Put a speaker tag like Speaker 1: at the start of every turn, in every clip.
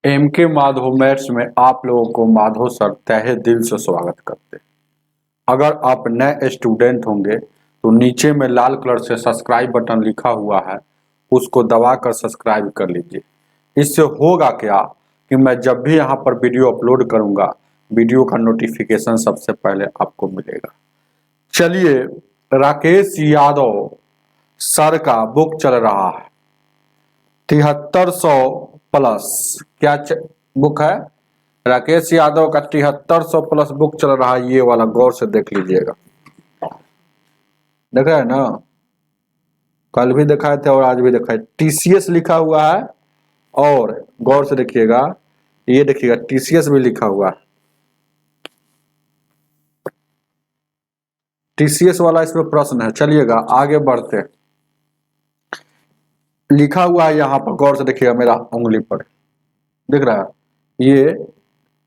Speaker 1: M के Madhav maths में आप लोगों को माधव सर तहे दिल से स्वागत करते हैं। अगर आप नए स्टूडेंट होंगे तो नीचे में लाल कलर से सब्सक्राइब बटन लिखा हुआ है, उसको दबाकर सब्सक्राइब कर लीजिए। इससे होगा क्या कि मैं जब भी यहाँ पर वीडियो अपलोड करूँगा, वीडियो का नोटिफिकेशन सबसे पहले आपको मिलेगा। चलिए, राकेश यादव सर का बुक चल रहा है 7300 प्लस। क्या बुक है? राकेश यादव का 7300 प्लस बुक चल रहा है। ये वाला गौर से देख लीजिएगा। देख रहे हैं ना, कल भी दिखाए थे और आज भी दिखाए। टीसीएस लिखा हुआ है और गौर से देखिएगा, ये देखिएगा टीसीएस भी लिखा हुआ है। टीसीएस वाला इसमें प्रश्न है। चलिएगा आगे बढ़ते। लिखा हुआ है यहाँ पर, गौर से देखिएगा, मेरा उंगली पर दिख रहा है। ये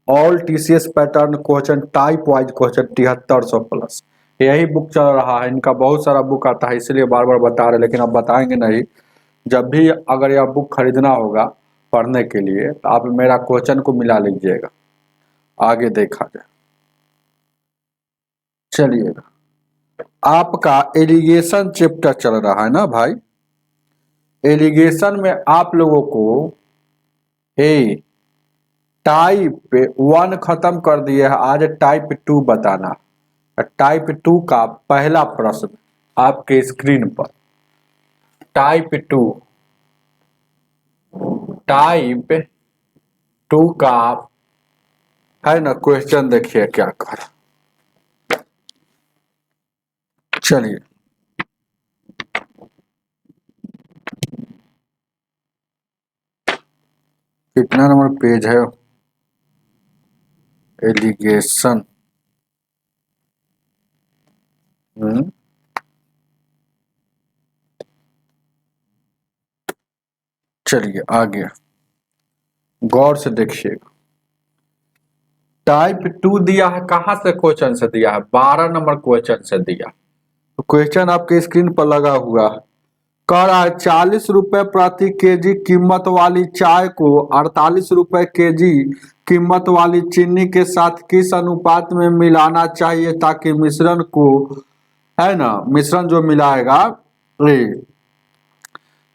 Speaker 1: all TCS pattern question type wise question 7300 plus, यही बुक चल रहा है। इनका बहुत सारा बुक आता है, इसलिए बार बार बता रहे, लेकिन अब बताएंगे नहीं। जब भी अगर यह बुक खरीदना होगा पढ़ने के लिए तो आप मेरा क्वेश्चन को मिला लीजिएगा। आगे देखा जाए। चलिएगा, आपका एलिगेशन चैप्टर चल रहा है ना भाई। एलिगेशन में आप लोगों को टाइप 1 खत्म कर दिए है, आज टाइप 2 बताना। टाइप 2 का पहला प्रश्न आपके स्क्रीन पर। टाइप 2 का है ना क्वेश्चन, देखिए क्या कर। चलिए, कितना नंबर पेज है? एलिगेशन। चलिए आगे गौर से देखिएगा। टाइप 2 दिया है, कहां से क्वेश्चन से दिया है? 12 नंबर क्वेश्चन से दिया। तो क्वेश्चन आपके स्क्रीन पर लगा हुआ है। कह रहा है 40 रुपए प्रति केजी कीमत वाली चाय को 48 रुपए केजी कीमत वाली चीनी के साथ किस अनुपात में मिलाना चाहिए ताकि मिश्रण को, है ना, मिश्रण जो मिलाएगा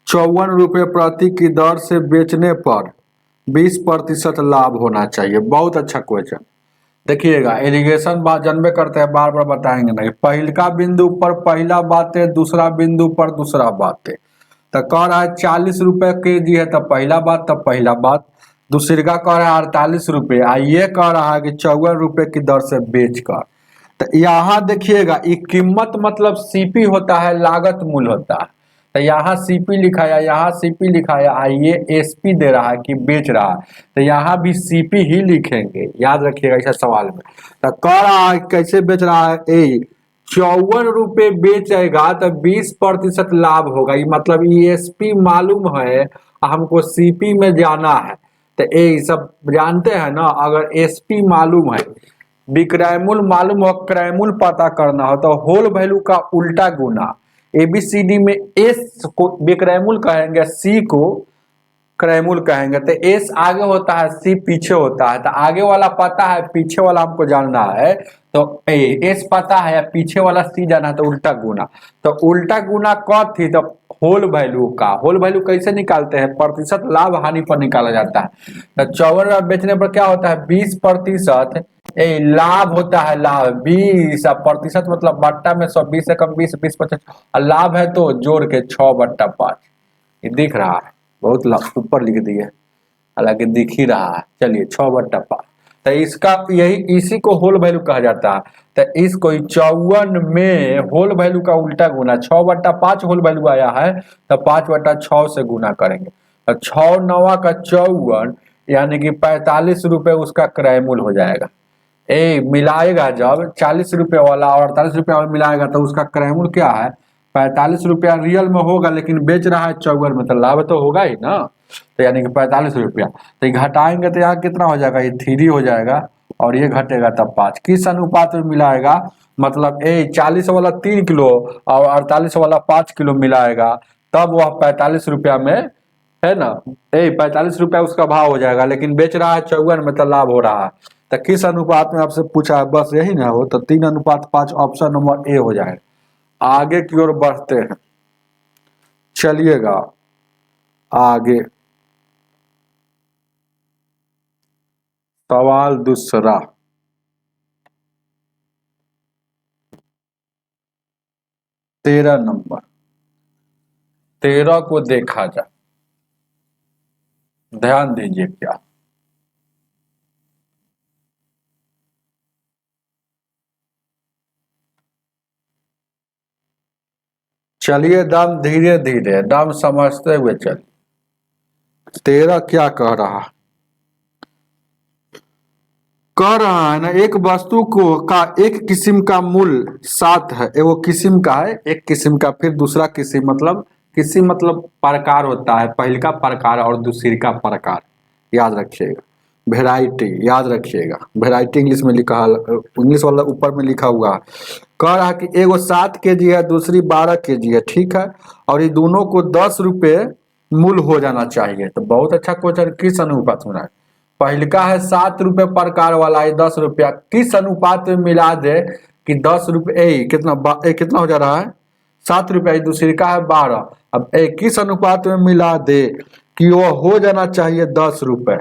Speaker 1: 54 रुपए प्रति की दर से बेचने पर 20% लाभ होना चाहिए। बहुत अच्छा क्वेश्चन। देखिएगा, इरिगेशन बात जानबे करते हैं, बार बार बताएंगे नहीं। पहला बिंदु पर पहला बात है, दूसरा बिंदु पर दूसरा बात है। तो कह रहा है 40 रुपए केजी है तो पहला बात, तब पहला बात। दूसरा कह रहा है 48 रुपए, ये कह रहा है कि 54 रुपए की दर से बेचकर। तो यहाँ देखिएगा, ये कीमत मतलब सीपी होता है, लागत मूल्य होता है। तो यहाँ सीपी लिखा है, यहाँ सीपी लिखा है, ये एसपी दे रहा है कि बेच रहा है, तो यहाँ भी सीपी ही लिखेंगे, याद रखिएगा ऐसा सवाल में। तो कह रहा है कैसे बेच रहा है, 54 रुपए बेचेगा तो 20% लाभ होगा। ये मतलब एसपी मालूम है, हमको सीपी में जाना है। तो ये सब जानते हैं ना। अगर एसपी मालूम है, विक्रय मूल्य मालूम हो, क्रय मूल्य पता करना हो, तो होल वैल्यू का उल्टा गुना। एबीसीडी में एस को विक्रय मूल्य कहेंगे, सी को क्रय मूल्य कहेंगे। तो एस आगे होता है, सी पीछे होता है। तो आगे वाला पता है, पीछे वाला हमको जानना है। तो एस पता है, पीछे वाला सी जाना है, तो उल्टा गुना। तो उल्टा गुना कब थी? तो होल वैल्यू का। होल वैल्यू कैसे निकालते हैं? प्रतिशत लाभ हानि पर निकाला जाता है। तो 54 बेचने पर क्या होता है? 20% लाभ होता है। लाभ 20% मतलब बट्टा में 100, 20 से कम 20, 20/50। लाभ है तो जोड़ के 6/5। ये दिख रहा है, बहुत ऊपर लिख दिए, हालांकि दिख ही रहा है। चलिए 6/5। तो इसका यही, इसी को होल वैल्यू कहा जाता है। तो इसको 54 में होल वैल्यू का उल्टा गुना, 6/5 होल वैल्यू आया है, तो 5/6 से गुना करेंगे। तो 6 9 का 54, यानी कि 45 रुपए उसका क्रय मूल्य हो जाएगा। मिलाएगा जब 40 रुपए वाला और 48 रुपए वाला मिलाएगा तो उसका क्रय मूल्य क्या है? 45 रुपया रियल में होगा, लेकिन बेच रहा है 54 में, तो लाभ तो होगा ही ना। तो यानी कि 45 रुपया। तो घटाएंगे तो यहाँ कितना हो जाएगा? ये 3 हो जाएगा, और ये घटेगा तब 5। किस अनुपात में मिलाएगा? मतलब 40 वाला 3 किलो और 48 वाला 5 किलो मिलाएगा, तब वह 45 रुपया में है ना। 45 रुपया उसका भाव हो जाएगा, लेकिन बेच रहा है 54 में, तो लाभ हो रहा है। तो किस अनुपात में आपसे पूछा है, बस यही ना हो, तो 3:5 ऑप्शन नंबर ए हो जाए। आगे की ओर बढ़ते हैं, चलिएगा आगे। सवाल दूसरा, 13 नंबर। 13 को देखा जाए, ध्यान दीजिए क्या। चलिए दाम धीरे धीरे, दाम समझते हुए चलिए। 13 क्या कह रहा है, कह रहा है ना, एक वस्तु को का एक किस्म का मूल्य 7 है, वो किस्म का है, एक किस्म का, फिर दूसरा किस्म, मतलब किसी मतलब प्रकार होता है, पहले का प्रकार और दूसरी का प्रकार, याद रखिएगा। वेराइटी याद रखिएगा, वेराइटी इंग्लिश में लिखा है, इंग्लिश वाला ऊपर में लिखा हुआ है। कह रहा है कि एगो 7 kg है, दूसरी 12 kg है, ठीक है, और ये दोनों को 10 रुपये मूल्य हो जाना चाहिए। तो बहुत अच्छा क्वेश्चन, किस अनुपात में है। पहलका है 7 रुपये प्रकार वाला है, 10 रुपया, किस अनुपात में मिला दे कि 10 रुपये कितना हो जा रहा है, 7 रुपया, दूसरी का है 12। अब किस अनुपात में मिला दे कि वो हो जाना चाहिए 10 रुपये।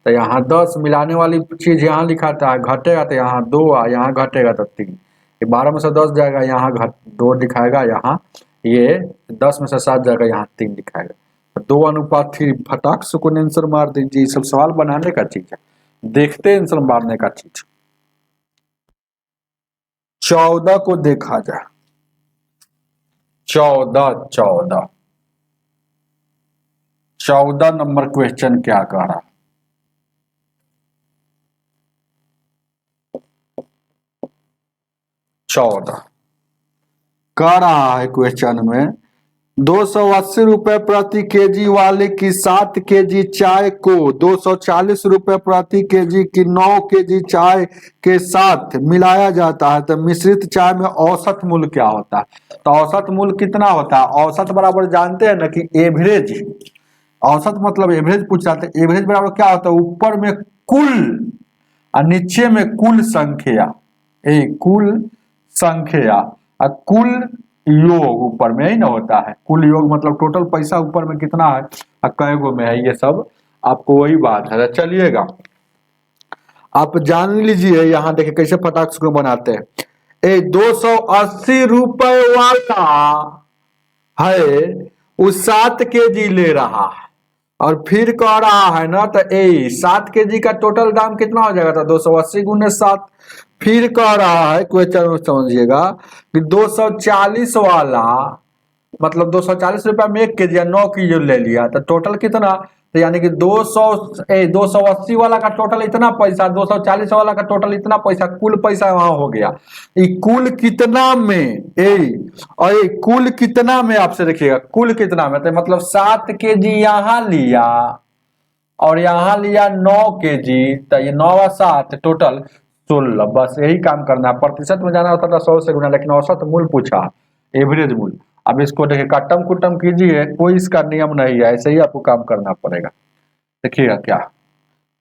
Speaker 1: तो यहाँ 10 मिलाने वाली चीज यहाँ लिखा था, घटेगा तो यहाँ 2, यहाँ घटेगा तो 3, ये 12 में से 10 जाएगा, यहाँ घट 2 दिखाएगा, यहाँ ये 10 में से 7 जाएगा, यहाँ 3 दिखाएगा। 2:3, फटाक से कोई आंसर मार दीजिए, सब सवाल बनाने का चीज है, देखते आंसर मारने का चीज। 14 को देखा जाए, 14 नंबर क्वेश्चन क्या कह रहा है। 14 कह रहा है क्वेश्चन में, 280 रुपये प्रति केजी वाले की 7 kg चाय को 240 रुपये प्रति केजी की 9 kg चाय के साथ मिलाया जाता है, तो मिश्रित चाय में औसत मूल्य क्या होता है। तो औसत मूल्य कितना होता है, औसत बराबर जानते हैं ना कि एवरेज, औसत मतलब एवरेज पूछ रहा था, एवरेज बराबर क्या होता है, ऊपर में कुल और नीचे में कुल संख्या, कुल संख्या और कुल योग ऊपर में ही ना होता है, कुल योग मतलब टोटल पैसा ऊपर में कितना है और कै गो में है, ये सब आपको वही बात है। चलिएगा आप जान लीजिए, यहाँ देखिए कैसे फटाक से बनाते हैं। 280 रुपये वाला है वो 7 kg ले रहा है, और फिर कह रहा है ना, तो 7 kg का टोटल दाम कितना हो जाएगा, तो 280 गुने 7। फिर कह रहा है क्वेश्चन समझिएगा कि 240 वाला मतलब 240 रुपया में 1 kg या 9 kg ले लिया, तो टोटल कितना, तो यानी कि 280 वाला का टोटल इतना पैसा, 240 वाला का टोटल इतना पैसा, कुल पैसा वहां हो गया। कुल कितना में और कुल कितना में, आपसे देखिएगा कुल कितना में, तो मतलब 7 kg यहाँ लिया और यहाँ लिया 9 kg, तो ये 9 और 7 टोटल 16। बस यही काम करना है, प्रतिशत में जाना होता था 100 से गुना, लेकिन औसत मूल्य पूछा, एवरेज मूल्य। अब इसको देखिए कट्टम कुट्टम कीजिए, कोई इसका नियम नहीं है, ऐसे ही आपको काम करना पड़ेगा। देखिएगा क्या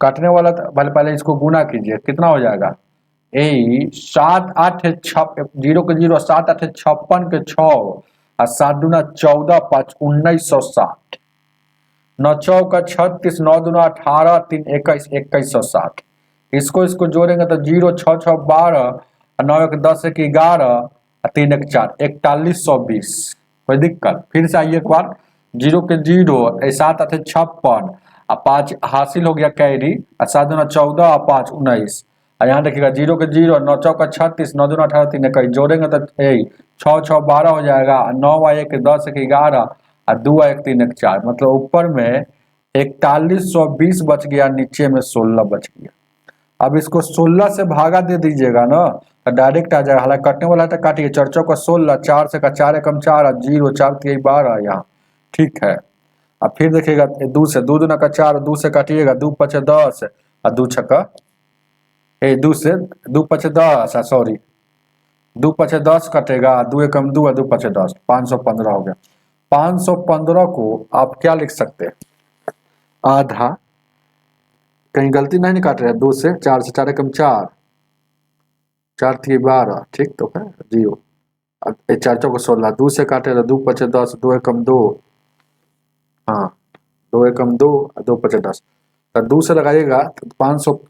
Speaker 1: काटने वाला, पहले इसको गुना कीजिए, कितना हो जाएगा, 7 8 0 के 0, 7 8 56 के 6 और 7 दूना 14 5 1960, 9 चौका 36, 9 दूना 18, 3 21 2160। इसको जोड़ेंगे तो 0 6 6 12, 9 1 10 1 11, 3 1 4 4120। कोई दिक्कत, फिर से आइए एक बार, 0 के 0, 7 8 56 और 5 हासिल हो गया कैरी, और 7 दूना 14 और 5 19, और यहाँ देखिएगा 0 के 0, 9 चौका 36, 9 दूना 18, 3 21 जोड़ेंगे तो 6 6 12 हो जाएगा, 9 1 10 1 11 और 2 1 3 1 4, मतलब ऊपर में 4120 बच गया, नीचे में 16 बच गया। अब इसको 16 से भागा दे दीजिएगा ना, तो डायरेक्ट आ जाएगा, हालांकि कटने वाला है तो काटिए, 4 चौका 16, 4 से का 4 एकम 4 और 0 4 3 12 यहाँ, ठीक है। अब फिर देखिएगा 2 से 2 दूना का 4, 2 से काटिएगा, 2 5 10 और 2 छक्का 2 से 2 5 10, सॉरी 2 5 10 कटेगा, 2 एकम 2 और 2 5 10, 515 हो गया। 515 को आप क्या लिख सकते हैं, आधा, कहीं गलती नहीं काट रहे, 2 से 4 से 4 एकम 4, 4 थी 12, ठीक तो है 0, 4 चौको 16, 2 से काटे तो 2 पचे 10, 2 एकम 2, हाँ 2 एकम 2, 2 पचे 10, तो 2 से लगाइएगा तो 500,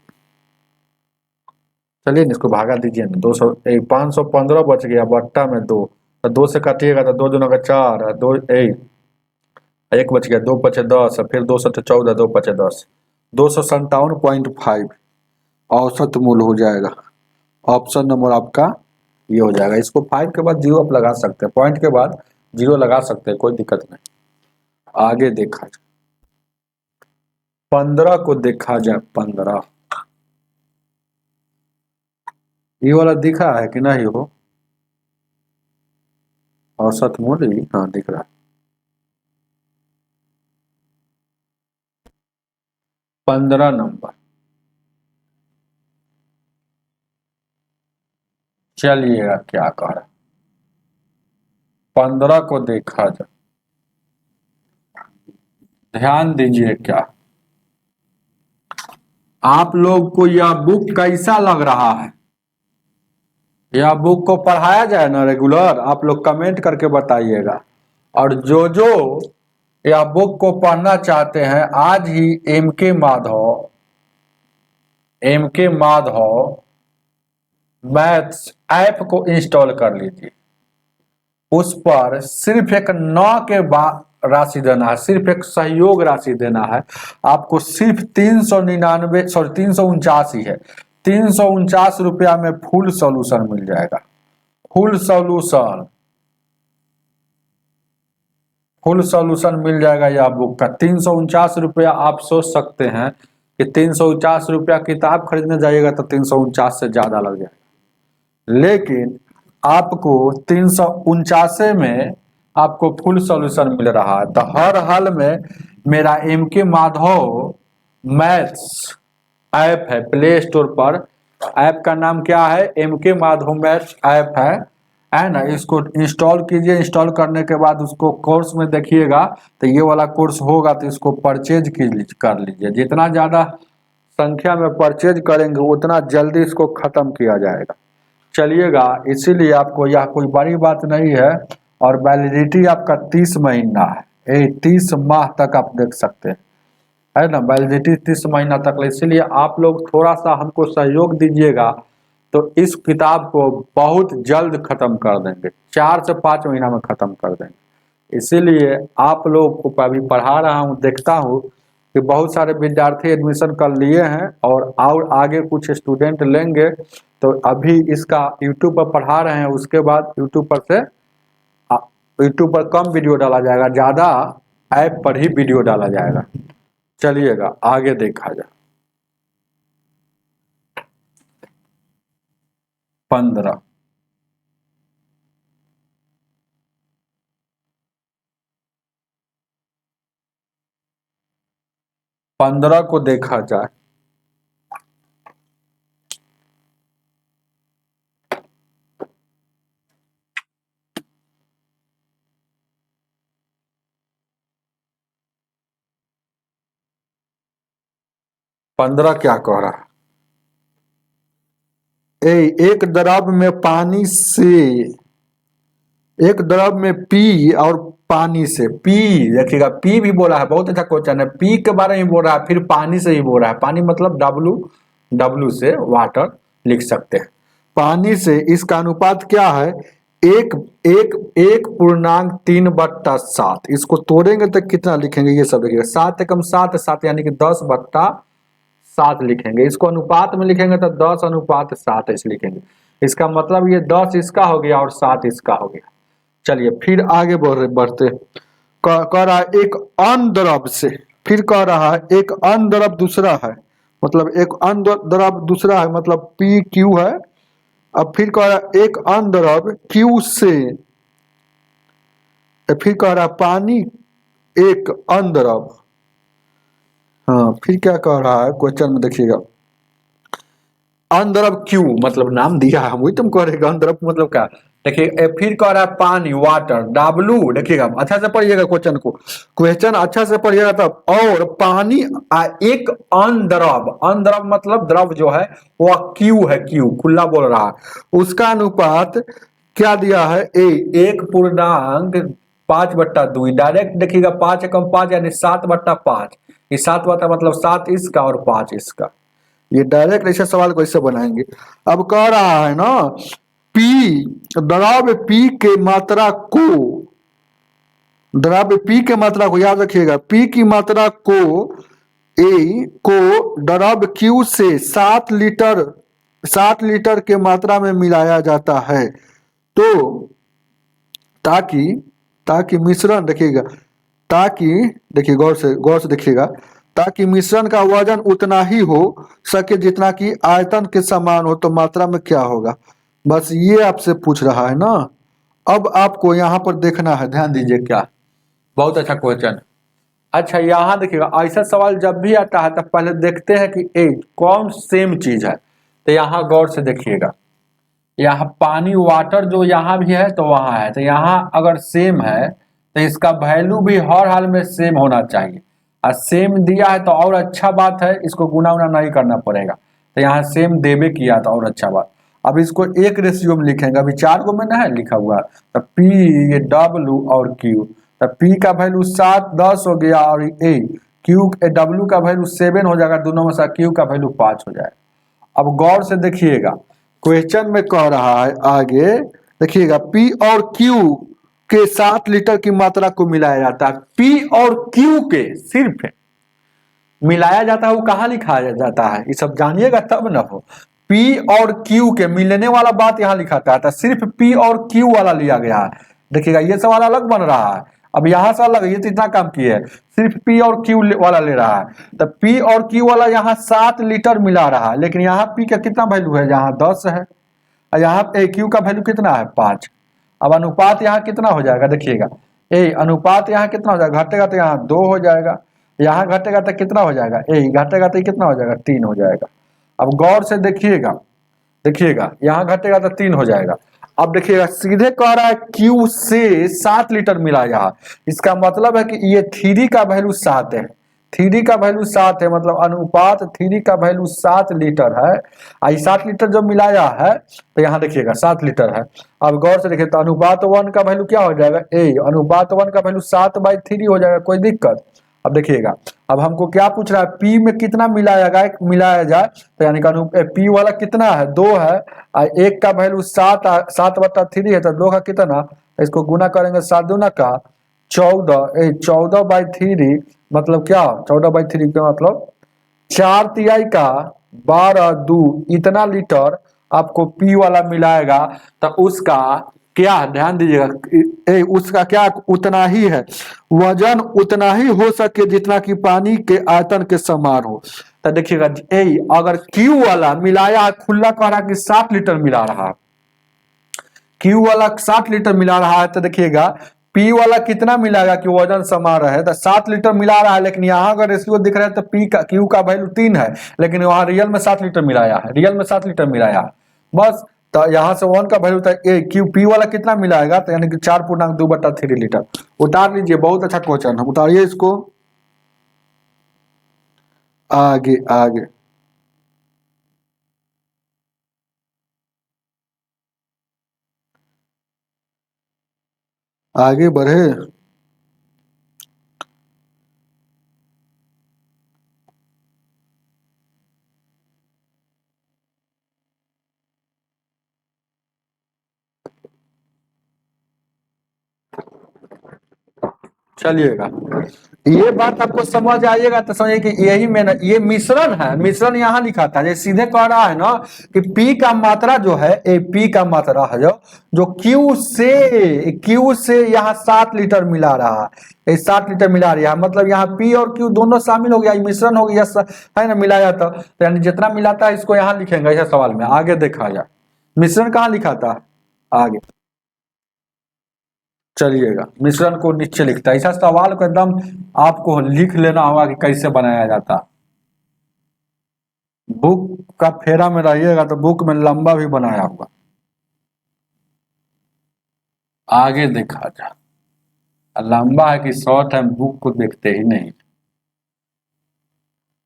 Speaker 1: चलिए इसको भागा दीजिए ना, 200 515 बच गया बट्टा में 2, तो 2 से काटिएगा तो 2 दूना का 4, 2 एक बच गया, 2 पचे 10, फिर 2 से 14, 2 पचे 10, 257.5 औसत मूल्य हो जाएगा। ऑप्शन नंबर आपका ये हो जाएगा। इसको 5 के बाद 0 आप लगा सकते हैं, पॉइंट के बाद 0 लगा सकते हैं, कोई दिक्कत नहीं। आगे देखा जाए 15 को, देखा जाए 15, ये वाला दिखा है कि नहीं हो, औसत मूल्य, हाँ दिख रहा है। 15 नंबर, चलिएगा क्या कह रहा है, 15 को देखा जाए, ध्यान दीजिए क्या आप लोग को यह बुक कैसा लग रहा है, यह बुक को पढ़ाया जाए ना रेगुलर, आप लोग कमेंट करके बताइएगा। और जो यह बुक को पढ़ना चाहते हैं आज ही एम के माधव मैथ्स ऐप को इंस्टॉल कर लीजिए। उस पर सिर्फ एक 9 के बाद राशि देना है, सिर्फ एक सहयोग राशि देना है आपको, सिर्फ 349 है, 349 रुपया में फुल सॉल्यूशन मिल जाएगा। फुल सॉल्यूशन मिल जाएगा यह बुक का 349 रुपया। आप सोच सकते हैं कि 349 रुपया किताब खरीदने जाइएगा तो 349 से ज्यादा लग जाएगा, लेकिन आपको 349 में आपको फुल सॉल्यूशन मिल रहा है। तो हर हाल में मेरा एम के माधव मैथ्स ऐप है, प्ले स्टोर पर, ऐप का नाम क्या है, एम के माधव मैथ्स ऐप है ना। इसको इंस्टॉल कीजिए, इंस्टॉल करने के बाद उसको कोर्स में देखिएगा तो ये वाला कोर्स होगा तो इसको परचेज कर लीजिए। जितना ज़्यादा संख्या में परचेज करेंगे उतना जल्दी इसको ख़त्म किया जाएगा। चलिएगा, इसीलिए आपको यह कोई बड़ी बात नहीं है, और वैलिडिटी आपका 30 महीना है, 30 माह तक आप देख सकते हैं, है ना, वैलिडिटी 30 महीना तक। इसीलिए आप लोग थोड़ा सा हमको सहयोग दीजिएगा तो इस किताब को बहुत जल्द खत्म कर देंगे, 4 से 5 महीना में खत्म कर देंगे। इसीलिए आप लोग को अभी पढ़ा रहा हूँ, देखता हूँ कि बहुत सारे विद्यार्थी एडमिशन कर लिए हैं और आगे कुछ स्टूडेंट लेंगे, तो अभी इसका यूट्यूब पर पढ़ा रहे हैं, उसके बाद यूट्यूब पर कम वीडियो डाला जाएगा, ज़्यादा ऐप पर ही वीडियो डाला जाएगा। चलिएगा आगे देखा जाए 15, को देखा जाए, पंद्रह क्या कह रहा है, एक द्रव में पानी से, एक द्रव में पी और पानी से, पी देखिएगा, पी भी बोला है, बहुत अच्छा क्वेश्चन है, पी के बारे में बोल रहा है, फिर पानी से ही बोल रहा है, पानी मतलब डब्लू से वाटर लिख सकते हैं। पानी से इसका अनुपात क्या है, एक एक 1.3/7, इसको तोड़ेंगे तो कितना लिखेंगे, ये सब लिखिएगा, 7 एकम 7, 7 यानी कि 10/7 लिखेंगे, इसको अनुपात में लिखेंगे तो 10:7 ऐसे लिखेंगे। इसका मतलब ये 10 इसका हो गया और 7 इसका हो गया। चलिए फिर आगे बढ़ते, कह रहा है एक अन्य द्रव से, फिर कह रहा है एक अन्य द्रव दूसरा है, मतलब एक अन्य द्रव दूसरा है, मतलब पी क्यू है। अब फिर कह रहा है एक अन्य द्रव क्यू से, फिर कह रहा है पानी एक अन्य द्रव, हाँ फिर क्या कह रहा है क्वेश्चन में देखिएगा, अन्य द्रव क्यू मतलब नाम दिया है, वही तुम कह रहे अन्य द्रव मतलब क्या, देखिए फिर कह रहा है पानी वाटर डब्लू, देखिएगा अच्छा से पढ़िएगा क्वेश्चन को, क्वेश्चन अच्छा से पढ़िएगा तब। और पानी एक अनद्रव, अनद्रव मतलब द्रव जो है वह क्यू है, क्यू खुला बोल रहा है, उसका अनुपात क्या दिया है, ए 1.5/2। डायरेक्ट देखिएगा 5 × 5 यानी 7/5, ये 7 मतलब 7 इसका और 5 इसका, ये डायरेक्ट ऐसे सवाल को ऐसे बनाएंगे। अब कह रहा है ना पी, द्रव्य पी के मात्रा को, द्रव्य पी के मात्रा को याद रखिएगा, पी की मात्रा को ए को द्रव्य क्यू से 7 लीटर के मात्रा में मिलाया जाता है, तो ताकि ताकि मिश्रण देखिएगा, ताकि देखिए गौर से देखिएगा, ताकि मिश्रण का वजन उतना ही हो सके जितना कि आयतन के समान हो, तो मात्रा में क्या होगा, बस ये आपसे पूछ रहा है ना। अब आपको यहाँ पर देखना है, ध्यान दीजिए, क्या बहुत अच्छा क्वेश्चन। अच्छा यहाँ देखिएगा, ऐसा सवाल जब भी आता है तो पहले देखते हैं कि ए कौन सेम चीज है, तो यहाँ गौर से देखिएगा, यहाँ पानी वाटर जो यहाँ भी है तो वहाँ है, तो यहाँ अगर सेम है तो इसका वैल्यू भी हर हाल में सेम होना चाहिए, और सेम दिया है तो और अच्छा बात है, इसको गुना उना नहीं करना पड़ेगा, तो यहाँ सेम देवे किया तो और अच्छा बात। अब इसको एक रेशियो में लिखेंगे, अभी 4 को में ना है लिखा हुआ, तो पी ये डब्लू और क्यू, तो पी का वैल्यू 7 10 हो गया, और ए क्यू डब्लू का वैल्यू 7 हो जाएगा, दोनों में से क्यू का वैल्यू 5 हो जाएगा। अब गौर से देखिएगा, क्वेश्चन में कह रहा है आगे देखिएगा, पी और क्यू के 7 लीटर की मात्रा को मिलाया जाता है, पी और क्यू के सिर्फ मिलाया जाता है, वो कहाँ लिखा जाता है, ये सब जानिएगा तब न हो। पी और क्यू के मिलने वाला बात यहाँ लिखा था, सिर्फ पी और क्यू वाला लिया गया है। देखिएगा ये सवाल अलग बन रहा है, अब यहाँ से अलग, ये तो इतना काम किए है, सिर्फ पी और क्यू वाला ले रहा है, तो पी और क्यू वाला यहाँ 7 लीटर मिला रहा है, लेकिन यहाँ पी का कितना वैल्यू है, यहाँ 10 है, और यहाँ पे क्यू का वैल्यू कितना है 5। अब अनुपात यहाँ कितना हो जाएगा, देखिएगा ए अनुपात यहाँ कितना हो जाएगा, घटेगा तो यहाँ 2 हो जाएगा, यहाँ घटेगा तो कितना हो जाएगा, ए घटेगा तो कितना हो जाएगा, 3 हो जाएगा। अब गौर से देखिएगा, देखिएगा यहाँ घटेगा तो 3 हो जाएगा। अब देखिएगा सीधे कह रहा है क्यू से 7 लीटर मिला यहाँ, इसका मतलब है कि ये 3 का वैल्यू 7 है, 3 का वैल्यू 7 है, मतलब अनुपात 3 का वैल्यू 7 लीटर है, आई 7 लीटर जब मिलाया है तो यहाँ देखिएगा 7 लीटर है। अब गौर से देखिए, तो अनुपात 1 का वैल्यू क्या हो जाएगा, ए अनुपात 1 का वैल्यू 7/3 हो जाएगा, कोई दिक्कत। अब देखिएगा, अब हमको क्या पूछ रहा है, पी में कितना मिलाया जाए, तो यानी कि पी वाला कितना है, 2 है, और 1 का वैल्यू 7/3 है, तो 2 का कितना, इसको गुना करेंगे 7 दूना का 14, 14/3 मतलब क्या, 14/3 का मतलब 4 तिहाई का 12 इतना लीटर आपको पी वाला मिलाएगा, तो उसका क्या, ध्यान दीजिएगा, उसका क्या उतना ही है, वजन उतना ही हो सके जितना कि पानी के आयतन के समान हो। तो देखिएगा अगर क्यू वाला मिलाया, खुला कह रहा कि 7 लीटर मिला रहा है, क्यू वाला 7 लीटर मिला रहा है, तो देखिएगा पी वाला कितना मिलाएगा कि वजन समान रहे, तो 7 लीटर मिला रहा है, लेकिन यहाँ अगर रेशियो दिख रहा है तो पी का क्यू का वैल्यू 3 है, लेकिन वहां रियल में 7 लीटर मिलाया है, रियल में 7 लीटर मिलाया है बस। तो यहाँ से 1 का वैल्यू था, ए क्यू पी वाला कितना मिलाएगा, तो यानी कि 4.2/3 लीटर। उतार लीजिए, बहुत अच्छा क्वेश्चन है, उतारिए इसको, आगे आगे आगे बढ़े। चलिएगा, ये बात आपको समझ आइएगा तो समझिए कि यही में ये मिश्रण है, मिश्रण यहाँ लिखा था, ये सीधे कह रहा है ना कि पी का मात्रा जो है, ए पी का मात्रा है जो क्यू से यहाँ 7 लीटर मिला रहा है, 7 लीटर मिला रहा है, मतलब यहाँ पी और क्यू दोनों शामिल हो गया, मिश्रण हो गया है ना, मिलाया तो यानी जितना मिलाता है इसको यहाँ लिखेंगे, ऐसा सवाल में आगे देखा जाए। मिश्रण कहाँ लिखा था आगे, चलिएगा मिश्रण को नीचे लिखता है, ऐसा सवाल को एकदम आपको लिख लेना होगा कि कैसे बनाया जाता। बुक का फेरा में रहिएगा तो बुक में लंबा भी बनाया होगा। आगे देखा जा। लंबा है कि शॉर्ट है, बुक को देखते ही नहीं।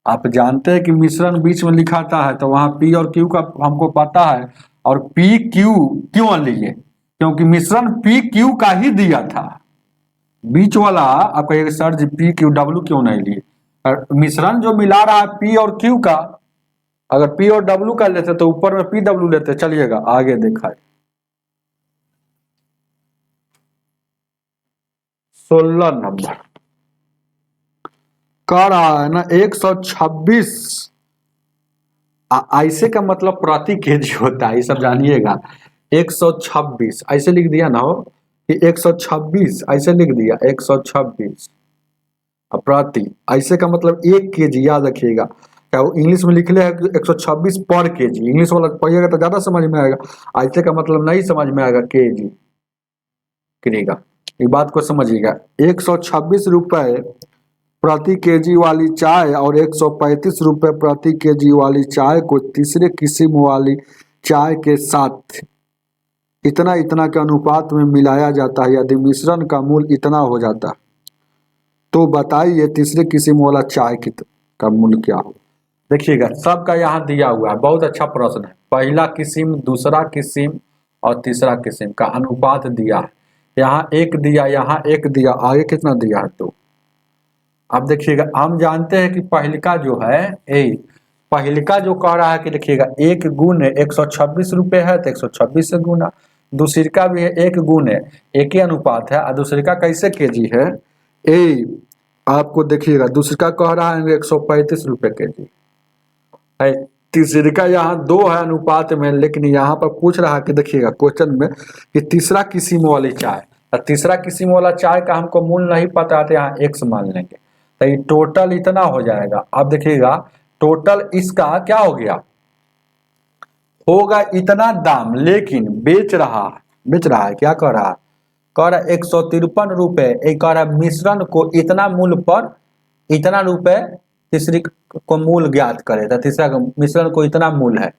Speaker 1: आप जानते हैं कि मिश्रण बीच में लिखाता है तो वहां पी और क्यू का हमको पता है। और पी क्यू क्यों लिए? क्योंकि मिश्रण पी क्यू का ही दिया था। बीच वाला आप कहिएगा sir G P Q W क्यों नहीं लिए? और मिश्रण जो मिला रहा है पी और क्यू का, अगर पी और डब्ल्यू का लेते तो ऊपर में पी डब्ल्यू लेते। चलिएगा आगे देखा है। 16 नंबर कह रहा है ना 126। ऐसे का मतलब प्रति केजी होता है, ये सब जानिएगा। 126 ऐसे लिख दिया ना हो कि 126 ऐसे लिख दिया 126 प्रति। ऐसे का मतलब 1 केजी, याद रखिएगा। क्या वो इंग्लिश में लिख ले है 126 पर केजी, इंग्लिश वाला पढ़िएगा तो ज्यादा समझ में आएगा। ऐसे का मतलब नहीं समझ में आएगा केजी करेगा। ये बात को समझिएगा। 126 रुपए प्रति केजी वाली चाय और 135 रुपए प्रति केजी वाली चाय को तीसरे किस्म वाली चाय के साथ इतना इतना के अनुपात में मिलाया जाता है। यदि मिश्रण का मूल्य इतना हो जाता है तो बताइए तीसरे किस्म वाला चाय का मूल्य क्या हो? देखिएगा सबका यहाँ दिया हुआ है, बहुत अच्छा प्रश्न है। पहला किस्म, दूसरा किस्म और तीसरा किस्म का अनुपात दिया है। यहाँ एक दिया, यहाँ एक दिया, आगे कितना दिया है? तो अब देखिएगा हम जानते हैं कि पहलिका जो है पहलिका जो कह रहा है कि देखिएगा 1 गुण 126 रुपये है तो 126 से गुना। दूसरी का भी है 1 गुण एक ही अनुपात है। और दूसरी का कैसे केजी है? ए आपको देखिएगा दूसरी का कह रहा है 135 रुपये केजी है। तीसरी का यहाँ 2 है अनुपात में, लेकिन यहाँ पर पूछ रहा है कि देखिएगा क्वेश्चन में कि तीसरा किस्म वाली चाय, तीसरा किस्म वाला चाय का हमको मूल्य नहीं पता है तो यहाँ एक्स मान लेंगे। तो ये टोटल इतना हो जाएगा। अब देखिएगा टोटल इसका क्या हो गया, होगा इतना दाम, लेकिन बेच रहा है क्या कह रहा है? कह रहा है 153 रुपये। एक कह रहा है मिश्रण को इतना मूल्य पर इतना रुपए तीसरी को मूल्य ज्ञात करे। तो तीसरा मिश्रण को इतना मूल्य है।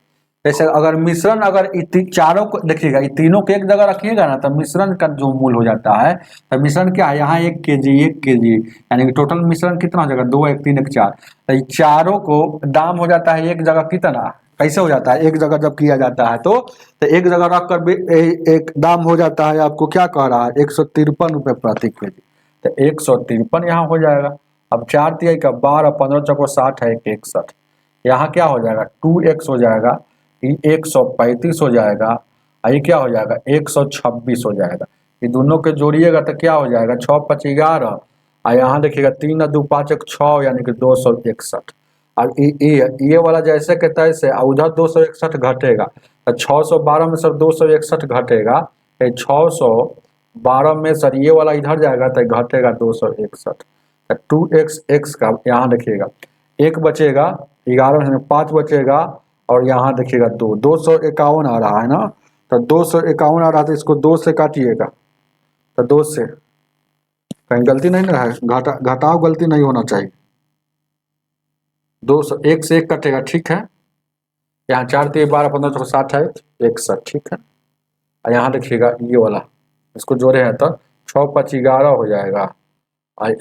Speaker 1: जैसे अगर मिश्रण अगर चारों को देखिएगा, ये तीनों को एक जगह रखिएगा ना तो मिश्रण का जो मूल्य हो जाता है, तो मिश्रण क्या है यहाँ 1 केजी 1 केजी, यानी कि टोटल मिश्रण कितना हो जाएगा 2 1 3 1 4। तो ये चारों को दाम हो जाता है एक जगह कितना, कैसे हो जाता है? एक जगह जब किया जाता है तो एक जगह रख कर एक दाम हो जाता है। आपको क्या कह रहा है? 153 रुपये प्रति केजी। तो 153 यहाँ हो जाएगा। अब 4 तिहाई का 12, 15 चौको 60 है 61। यहाँ क्या हो जाएगा 2x हो जाएगा, ये 135 हो जाएगा, ये क्या हो जाएगा 126 हो जाएगा। ये दोनों के जोड़िएगा तो क्या हो जाएगा 6 5 11। और यहाँ देखिएगा 3 2 5 1 6, यानी कि 261। और ये वाला जैसे के तैसे उधर 261 घटेगा तो 612 में सर 261 घटेगा। 612 में सर ये वाला इधर जाएगा तो घटेगा 261। 2x का यहाँ देखिएगा 1 बचेगा, 11 में 5 बचेगा, और यहाँ देखिएगा 251 आ रहा है ना। तो 251 आ रहा था, इसको 2 से काटिएगा तो 2 से कहीं गलती नहीं ना है, घटाव गलती नहीं होना चाहिए। 200 1 से 1 कटेगा, ठीक है। यहाँ 4 3 12 15 चौको 60 है 61, ठीक है। और यहाँ देखिएगा ये वाला इसको जोड़े हैं तो 6 5 11 हो जाएगा, और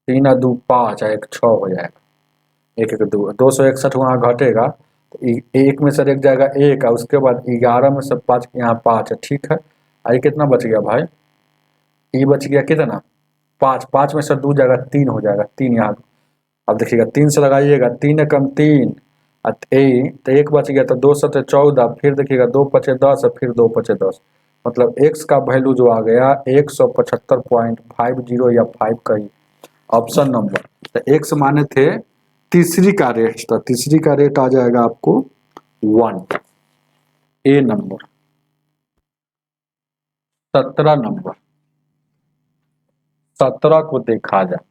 Speaker 1: 3 2 5 और 1 6 हो जाएगा। 1 1 2 261 वहाँ घटेगा तो एक में सर एक जाएगा 1, और उसके बाद 11 में से 5 यहाँ 5 है, ठीक है। ये कितना बच गया भाई? ये बच गया कितना 5, 5 में से 2 जाएगा 3 हो जाएगा, 3 यहाँ। अब देखिएगा 3 से लगाइएगा, 3 एकम 3 तो 1 बच गया तो 2 7 14, फिर देखिएगा 2 5 10 और फिर 2 5 10। मतलब x का वैल्यू जो आ गया 175.50 या 5 का ही ऑप्शन नंबर। तो x माने थे तीसरी का रेट, तो तीसरी का रेट आ जाएगा आपको 1। ए नंबर। 17 नंबर, 17 को देखा जाए।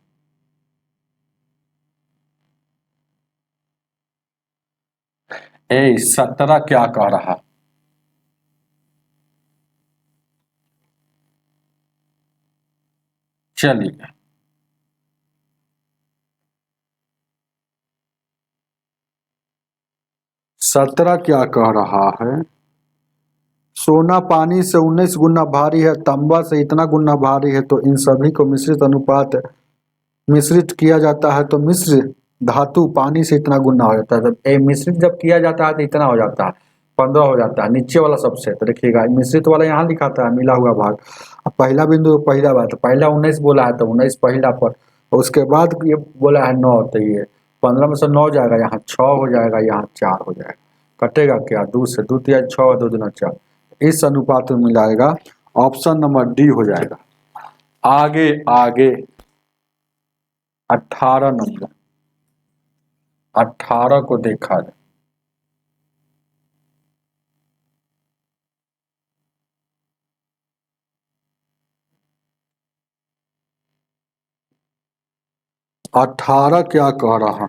Speaker 1: 17 क्या कह रहा? चलिए 17 क्या कह रहा है? सोना पानी से 19 गुना भारी है, तांबा से इतना गुना भारी है, तो इन सभी को मिश्रित किया जाता है तो मिश्र धातु पानी से इतना गुना हो जाता है। तो मिश्रित जब किया जाता है तो इतना हो जाता है, 15 हो जाता है। नीचे वाला सबसे तो देखिएगा मिश्रित वाला यहाँ लिखाता है मिला हुआ भाग। अब पहला बिंदु पहला बात, पहला 19 बोला है तो 19 पहला पर, और उसके बाद ये बोला है 9, तो ये 15 में से 9 जाएगा, यहाँ 6 हो जाएगा, यहाँ 4 हो जाएगा। कटेगा क्या, 2 से 2 तिया 6, 2 दूना 4, इस अनुपात में मिलाएगा। ऑप्शन नंबर डी हो जाएगा। आगे आगे 18 नंबर, 18 को देखा जाए। अठारह क्या कह रहा,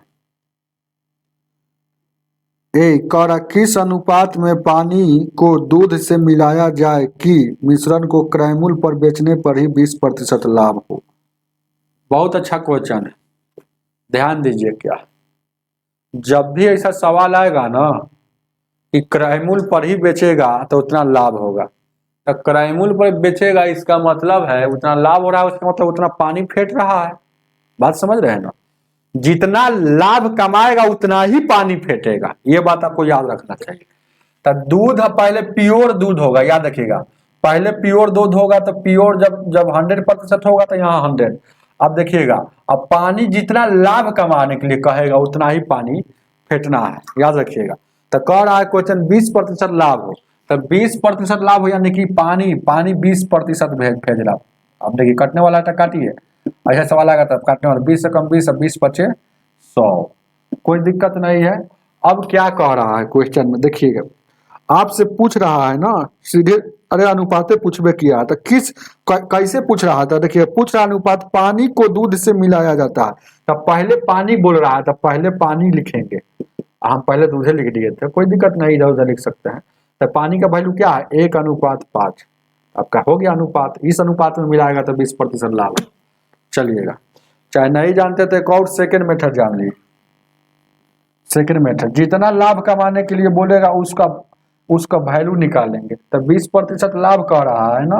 Speaker 1: कह रहा किस अनुपात में पानी को दूध से मिलाया जाए कि मिश्रण को क्रय मूल्य पर बेचने पर ही 20% लाभ हो। बहुत अच्छा क्वेश्चन है, ध्यान दीजिए। क्या जब भी ऐसा सवाल आएगा ना कि क्रय मूल्य पर ही बेचेगा तो उतना लाभ होगा, तो क्रय मूल्य पर बेचेगा इसका मतलब है उतना लाभ हो रहा है, उसका मतलब उतना पानी फेंट रहा है। बात समझ रहे हैं ना, जितना लाभ कमाएगा उतना ही पानी फेंटेगा, ये बात आपको याद रखना चाहिए। तो दूध पहले प्योर दूध होगा, याद रखिएगा, पहले प्योर दूध होगा तो प्योर जब जब 100% होगा तो यहाँ 100। अब देखिएगा, अब पानी जितना लाभ कमाने के लिए कहेगा उतना ही पानी फेंटना है, याद रखिएगा। तो कह रहा है क्वेश्चन 20% लाभ हो, तो 20% लाभ हो यानी कि पानी 20% भेज रहा। अब देखिए कटने वाला है, काटिए, ऐसा सवाल आएगा तब काटने वाला 20 से कम 20, 20 पचे 100, कोई दिक्कत नहीं है। अब क्या कह रहा है क्वेश्चन में देखिएगा, आपसे पूछ रहा है ना सीधे, अरे अनुपाते पूछबे किया तो कैसे पूछ रहा था, देखिए पूछ रहा अनुपात पानी को दूध से मिलाया जाता है, तब पहले पानी बोल रहा है तो पहले पानी लिखेंगे, हम पहले दूध लिख दिए थे, कोई दिक्कत नहीं, इधर उधर लिख सकते हैं। तो पानी का वैल्यू क्या है 1:5, आपका हो गया अनुपात, इस अनुपात में मिलाएगा तो 20% लाभ। चलिएगा, चाहे नहीं जानते तो एक और सेकेंड मेथड जान लीजिए। सेकेंड मेथड, जितना लाभ कमाने के लिए बोलेगा उसका वैल्यू निकालेंगे। तो 20% लाभ कह रहा है ना,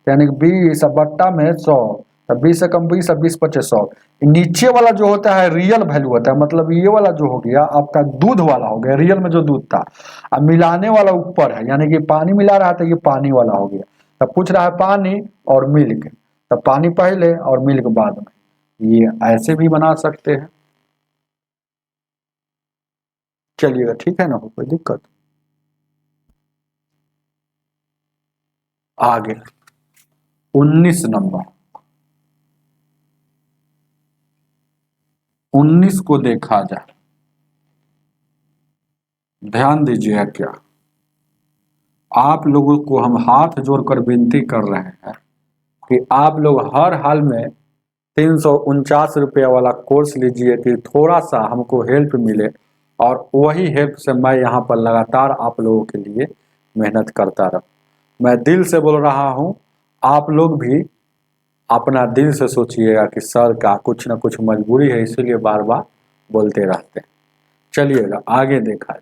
Speaker 1: यानी 20 बट्टा में 100, तो 20 से कम 20, 20 पचे 100। नीचे वाला जो होता है रियल वैल्यू होता है, मतलब ये वाला जो हो गया आपका दूध वाला हो गया, रियल में जो दूध था। अब मिलाने वाला ऊपर है, यानी कि पानी मिला रहा था, ये पानी वाला हो गया। तब पूछ रहा है पानी और मिल्क, तब पानी पहले और मिल्क बाद में, ये ऐसे भी बना सकते हैं। चलिएगा ठीक है ना, कोई दिक्कत। आगे 19 नंबर, 19 को देखा जाए, ध्यान दीजिए। क्या आप लोगों को हम हाथ जोड़कर विनती कर रहे हैं कि आप लोग हर हाल में 349 रुपया वाला कोर्स लीजिए कि थोड़ा सा हमको हेल्प मिले, और वही हेल्प से मैं यहाँ पर लगातार आप लोगों के लिए मेहनत करता रहूँ। मैं दिल से बोल रहा हूँ, आप लोग भी अपना दिल से सोचिएगा कि सर का कुछ ना कुछ मजबूरी है, इसीलिए बार बार बोलते रहते हैं। चलिएगा आगे देखा जाए।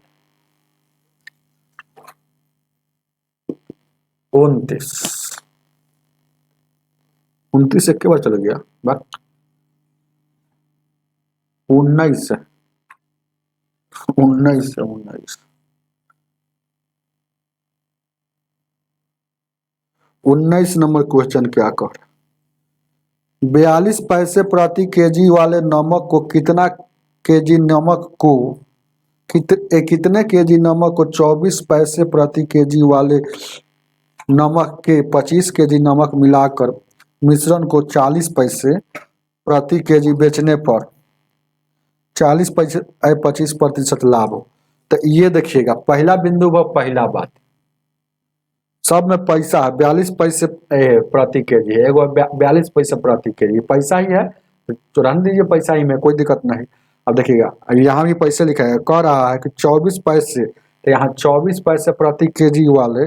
Speaker 1: 29 एक बार चल गया, बात 19 है, 19 है, 19 नंबर क्वेश्चन क्या कर, 42 पैसे प्रति केजी वाले नमक को कितना केजी नमक को कितने केजी नमक को 24 पैसे प्रति केजी वाले नमक के 25 केजी नमक मिलाकर मिश्रण को 40 पैसे प्रति केजी बेचने पर 40 पैसे 25% लाभ हो। तो ये देखिएगा पहला बिंदु व पहला बात, सब में पैसा है, 42 पैसे प्रति केजी है, एगो 42 पैसे प्रति केजी पैसा ही है, तो रहने दीजिए पैसा ही में, कोई दिक्कत नहीं। अब देखिएगा यहाँ भी पैसे लिखा है, कह रहा है कि 24 पैसे, तो यहाँ 24 पैसे प्रति केजी वाले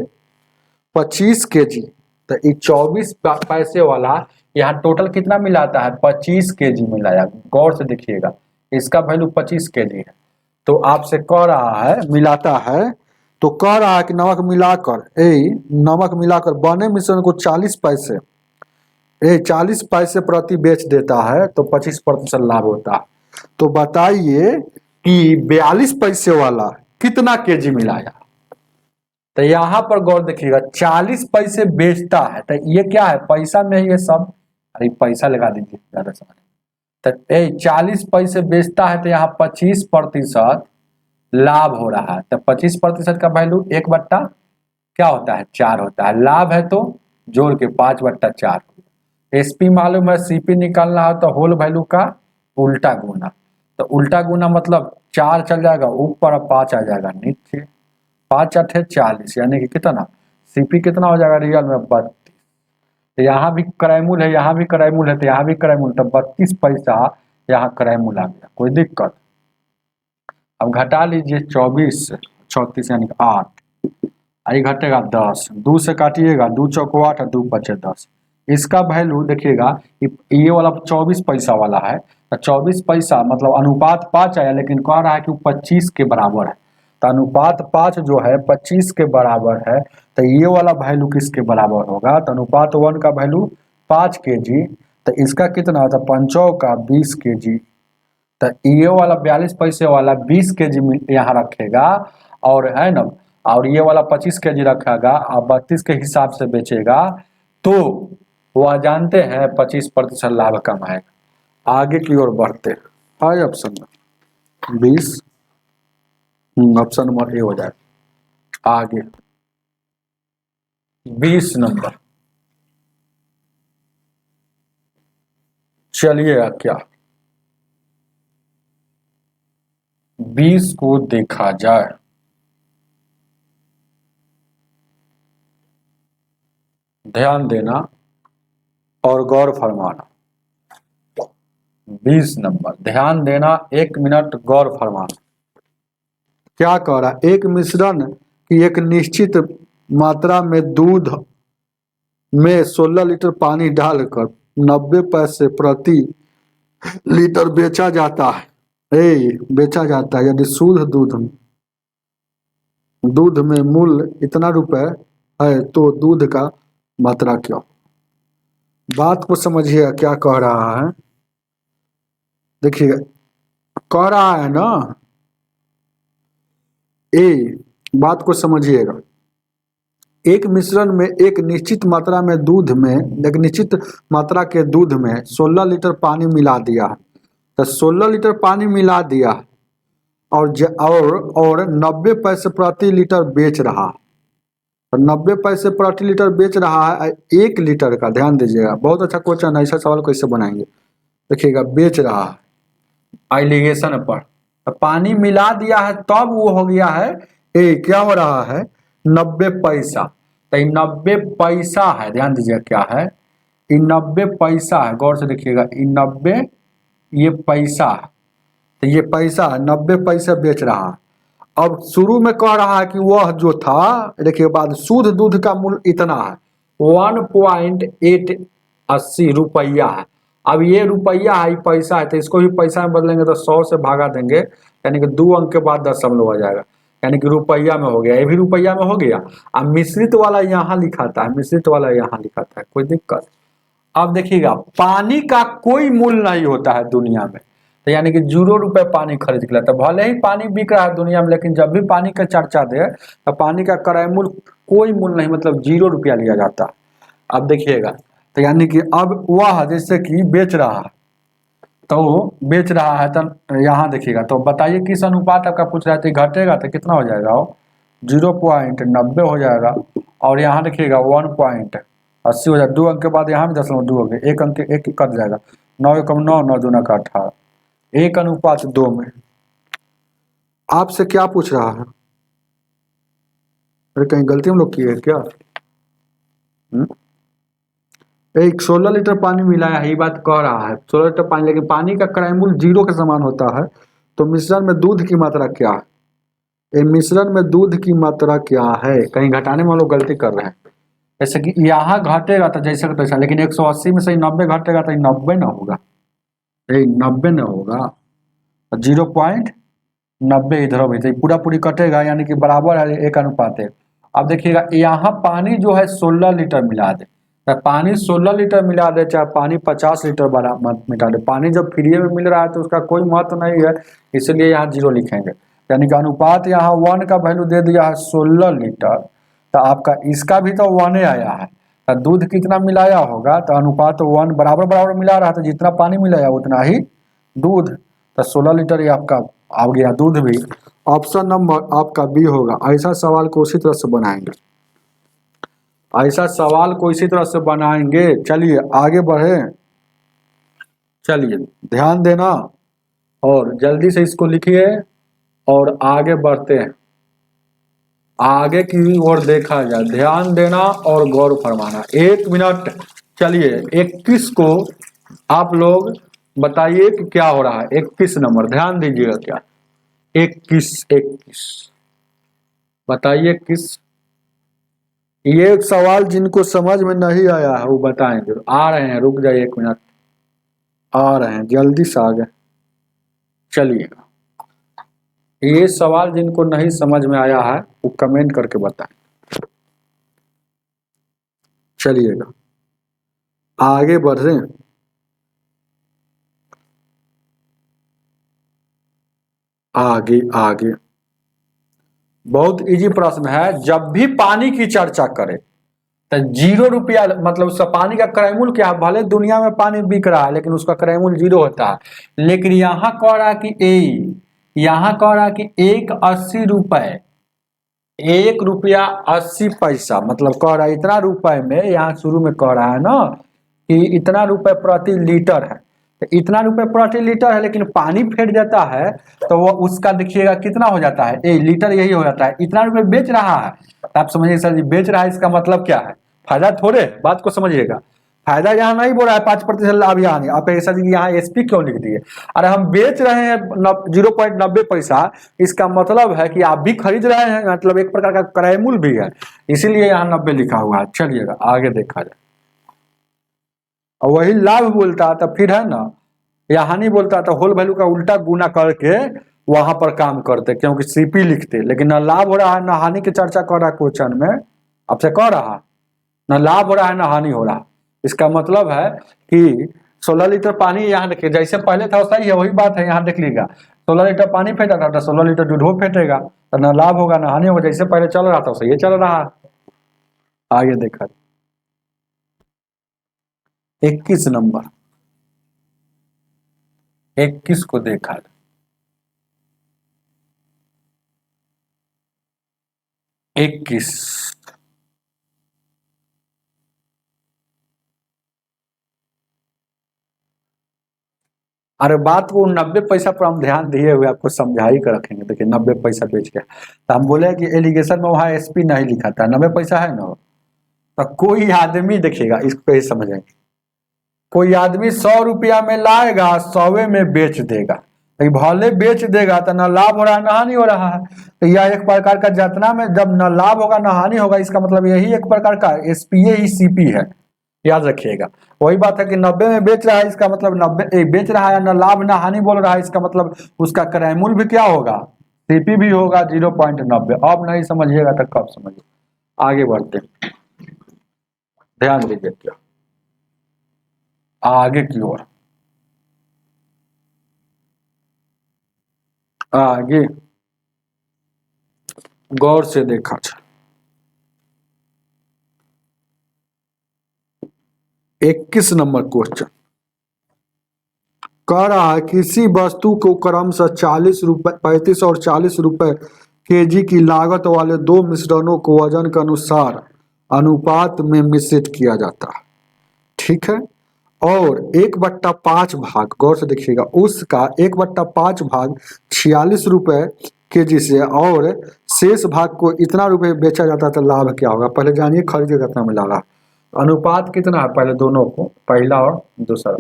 Speaker 1: 25 केजी, तो ये 24 पैसे वाला यहाँ टोटल कितना मिलाता है 25 केजी मिलाया, गौर से देखिएगा, इसका वैल्यू 25 केजी है। तो आपसे कह रहा है मिलाता है, तो कह रहा है कि नमक मिलाकर बने मिश्रण को 40 पैसे 40 पैसे प्रति बेच देता है तो 25% लाभ होता है। तो बताइए कि 42 पैसे वाला कितना केजी मिलाया। तो यहाँ पर गौर देखिएगा 40 पैसे बेचता है तो ये क्या है, पैसा में ये सब, अरे पैसा लगा दीजिए ज्यादा समझ। तो 40 पैसे बेचता है तो यहाँ 25% लाभ हो रहा है। तो 25% का वैल्यू 1/, क्या होता है, 4 होता है। लाभ है तो जोड़ के 5/4। एसपी मालूम है, सीपी निकालना है तो होल वैल्यू का उल्टा गुना। तो उल्टा गुना मतलब 4 चल जाएगा ऊपर और 5 आ जाएगा नीचे। 5 8 40 यानी कि कितना, सीपी कितना हो जाएगा रियल में 32। तो यहाँ भी क्राइमूल है, यहाँ भी क्राइमूल है, तो यहाँ भी क्राइमूल, तो 32 पैसा यहाँ क्राइमूल आ गया, कोई दिक्कत। अब घटा लीजिए 24 34 यानी 8, आई घटेगा 10, 2 से काटिएगा 2 चौको 8 और 2 बचे 10। इसका वैल्यू देखिएगा ये वाला 24 पैसा वाला है, तो 24 पैसा मतलब अनुपात 5 आया, लेकिन कह रहा है कि 25 के बराबर है। तो अनुपात 5 जो है 25 के बराबर है, तो ये वाला वैल्यू किसके बराबर होगा, तो अनुपात 1 का वैल्यू 5 kg, तो इसका कितना होता है 5 का 20 kg। तो ये वाला 42 पैसे वाला 20 kg यहाँ रखेगा और है ना, और ये वाला 25 kg रखेगा और 32 के हिसाब से बेचेगा, तो वह जानते हैं 25% लाभ कमाएगा। आगे की ओर बढ़ते हैं, आए ऑप्शन 20, ऑप्शन नंबर ए हो जाएगा। आगे 20 नंबर, चलिए क्या 20 को देखा जाए। ध्यान देना और गौर फरमाना। 20 नंबर ध्यान देना, 1 मिनट गौर फरमाना। क्या कह रहा है, एक मिश्रण की एक निश्चित मात्रा में दूध में 16 लीटर पानी डालकर 90 पैसे प्रति लीटर बेचा जाता है। बेचा जाता है, यदि शुद्ध दूध में मूल्य इतना रुपए है तो दूध का मात्रा क्या। बात को समझिए क्या कह रहा है, देखिए कह रहा है ना, बात को समझिएगा। एक मिश्रण में एक निश्चित मात्रा में दूध में, एक निश्चित मात्रा के दूध में 16 लीटर पानी मिला दिया है। तो 16 लीटर पानी मिला दिया और 90 पैसे प्रति लीटर बेच रहा, और 90 पैसे प्रति लीटर बेच रहा है 1 लीटर का। ध्यान दीजिएगा, बहुत अच्छा क्वेश्चन है, ऐसा सवाल कैसे बनाएंगे। देखिएगा बेच रहा है एलिगेशन पर, तो पानी मिला दिया है तब वो हो गया है क्या हो रहा है 90 पैसा। तो 90 पैसा है, ध्यान दीजिएगा क्या है, 90 पैसा है, गौर से देखिएगा 90 ये पैसा है, तो ये पैसा 90 पैसे बेच रहा है। अब शुरू में कह रहा है कि वह जो था, देखिए बाद शुद्ध दूध का मूल्य इतना है 1.880 रुपया है। अब ये रुपया है, पैसा है, तो इसको भी पैसा में बदलेंगे तो 100 से भागा देंगे, यानी कि 2 अंक के बाद दशमलव हो जाएगा, यानी कि रुपया में हो गया, ये भी रुपया में हो गया। अब मिश्रित वाला यहाँ लिखाता है, मिश्रित वाला यहाँ लिखाता है, कोई दिक्कत। अब देखिएगा पानी का कोई मूल्य नहीं होता है दुनिया में, तो यानी कि 0 रुपए पानी खरीद के लाता, भले ही पानी बिक रहा है दुनिया में, लेकिन जब भी पानी का चर्चा दे तो पानी का क्रय मूल्य कोई मूल्य नहीं, मतलब 0 रुपया लिया जाता। अब देखिएगा, तो यानी कि अब वह जैसे कि बेच रहा है, तो बेच रहा है, तो यहाँ देखिएगा, तो बताइए किस अनुपात आपका पूछ रहा है, तो घटेगा तो कितना हो जाएगा, वो 0.90 हो जाएगा, और यहाँ देखिएगा 1.80 हो जाएगा, 2 अंक के बाद यहाँ भी 0.2 हो गया, 1 अंक 1 कट जाएगा, 9 एकम 9, 9 दूना का 18, 1:2 में। आपसे क्या पूछ रहा है, अरे कहीं गलती हम लोग की है क्या। एक 16 लीटर पानी मिलाया है, ये बात कह रहा है 16 लीटर पानी, लेकिन पानी का क्रय मूल्य 0 के समान होता है। तो मिश्रण में दूध की मात्रा क्या है, मिश्रण में दूध की मात्रा क्या है, कहीं घटाने में हम लोग गलती कर रहे हैं। जैसे कि यहाँ घटेगा तो जैसे का तैसा, लेकिन 180 में से 90 घटेगा तो 90 ना होगा, 90 ना होगा, 0.90 90 इधर भी, तो पूरा पूरी कटेगा, यानी कि बराबर है, 1:1। अब देखिएगा यहाँ पानी जो है 16 लीटर मिला दे, चाहे पानी 16 लीटर मिला दे, चाहे पानी 50 लीटर बड़ा मत मिला दे, पानी जब फ्री में मिल रहा है तो उसका कोई महत्व नहीं है, इसलिए यहाँ 0 लिखेंगे। यानी कि अनुपात यहाँ 1 का वैल्यू दे दिया है 16 लीटर, तो आपका इसका भी तो 1 आया है, तो दूध कितना मिलाया होगा, तो अनुपात 1 बराबर बराबर मिला रहा था, जितना पानी मिलाया उतना ही दूध, तो 16 लीटर ये आपका आ गया दूध भी। ऑप्शन नंबर आपका बी होगा। ऐसा सवाल को उसी तरह से बनाएंगे, ऐसा सवाल को इसी तरह से बनाएंगे। चलिए आगे बढ़े, चलिए ध्यान देना और जल्दी से इसको लिखिए और आगे बढ़ते हैं, आगे की ओर देखा जाए, ध्यान देना और गौर फरमाना। 1 मिनट। चलिए 21 को आप लोग बताइए कि क्या हो रहा है। 21 नंबर ध्यान दीजिएगा, क्या 21 बताइए किस, ये एक सवाल जिनको समझ में नहीं आया है वो बताएंगे, आ रहे हैं, रुक जाइए 1 मिनट, आ रहे हैं, जल्दी से आ गए। चलिएगा ये सवाल जिनको नहीं समझ में आया है वो कमेंट करके बताएं। चलिएगा आगे बढ़ रहे हैं, आगे आगे बहुत इजी प्रश्न है। जब भी पानी की चर्चा करें तो 0 रुपया, मतलब उसका पानी का क्रय मूल्य क्या है, भले दुनिया में पानी बिक रहा है लेकिन उसका क्रय मूल्य 0 होता है। लेकिन यहाँ कह रहा है कि यहाँ कह रहा है कि 1.80 रुपए, 1.80 रुपया, मतलब कह रहा है इतना रुपए में, यहाँ शुरू में कह रहा है ना कि इतना रुपए प्रति लीटर है, तो इतना रुपए प्रति लीटर है, लेकिन पानी फेंट जाता है तो वो उसका देखिएगा कितना हो जाता है, लीटर यही हो जाता है। इतना रुपए बेच रहा है, तो आप समझिए सर जी बेच रहा है, इसका मतलब क्या है, फायदा थोड़े, बात को समझिएगा। फायदा यहाँ नहीं बोल रहा है 5% लाभ यहाँ नहीं, आप ऐसा यहाँ एसपी क्यों लिख दिए, अरे हम बेच रहे हैं 0.90 पैसा, इसका मतलब है कि आप भी खरीद रहे हैं, मतलब एक प्रकार का क्रय मूल्य भी है, इसीलिए यहाँ 90 लिखा हुआ है। चलिएगा आगे देखा जाए, और वही लाभ बोलता तो फिर है ना, या हानि बोलता तो होल वैल्यू का उल्टा गुना करके वहां पर काम करते, क्योंकि सीपी लिखते, लेकिन ना लाभ हो रहा है ना हानि की चर्चा कर रहा है क्वेश्चन में, आपसे कह रहा ना लाभ हो रहा है ना हानि हो रहा। इसका मतलब है कि 16 लीटर पानी यहाँ देखिए, जैसे पहले था सही है, वही बात है, यहाँ देख लीजिएगा 16 लीटर पानी फेंटा था तो 16 लीटर दूध हो फेंटेगा, तो ना लाभ होगा ना हानि होगा, जैसे पहले चल रहा था वैसे ये चल रहा है। आगे देखा 21 नंबर, 21 को देखा 21, अरे बात को 90 पैसा पर हम ध्यान दिए हुए आपको समझा ही कर रखेंगे। देखिए 90 पैसा बेच के, तो हम बोले कि एलिगेशन में वहां एसपी नहीं लिखा था, 90 पैसा है ना, तो कोई आदमी देखिएगा इसको ही समझेंगे, कोई आदमी 100 रुपया में लाएगा 100 में बेच देगा, तो भले बेच देगा तो ना लाभ हो रहा है ना हानि हो रहा है, तो यह एक प्रकार का जतना में जब ना लाभ होगा ना हानि होगा, इसका मतलब यही एक प्रकार का एसपीए ही सीपी है, याद रखिएगा। वही बात है कि 90 में बेच रहा है, इसका मतलब 90 बेच रहा है, ना लाभ ना हानि बोल रहा है, इसका मतलब उसका क्रय मूल्य भी क्या होगा, सीपी भी होगा 0.90। अब नहीं समझिएगा तो कब समझिए। आगे बढ़ते ध्यान दीजिए, क्या आगे की ओर, आगे गौर से देखा जाए, 21 नंबर क्वेश्चन कह रहा है किसी वस्तु को क्रमशः 40 रुपए, 35 और 40 रुपए केजी की लागत वाले दो मिश्रणों को वजन के अनुसार अनुपात में मिश्रित किया जाता है, ठीक है, और 1/5 भाग, गौर से देखिएगा, उसका 1/5 भाग 46 रुपए केजी से और शेष भाग को इतना रुपए बेचा जाता है, तो लाभ क्या होगा, पहले जानिए खरीद के कितना मिला रहा। अनुपात कितना है पहले दोनों को, पहला और दूसरा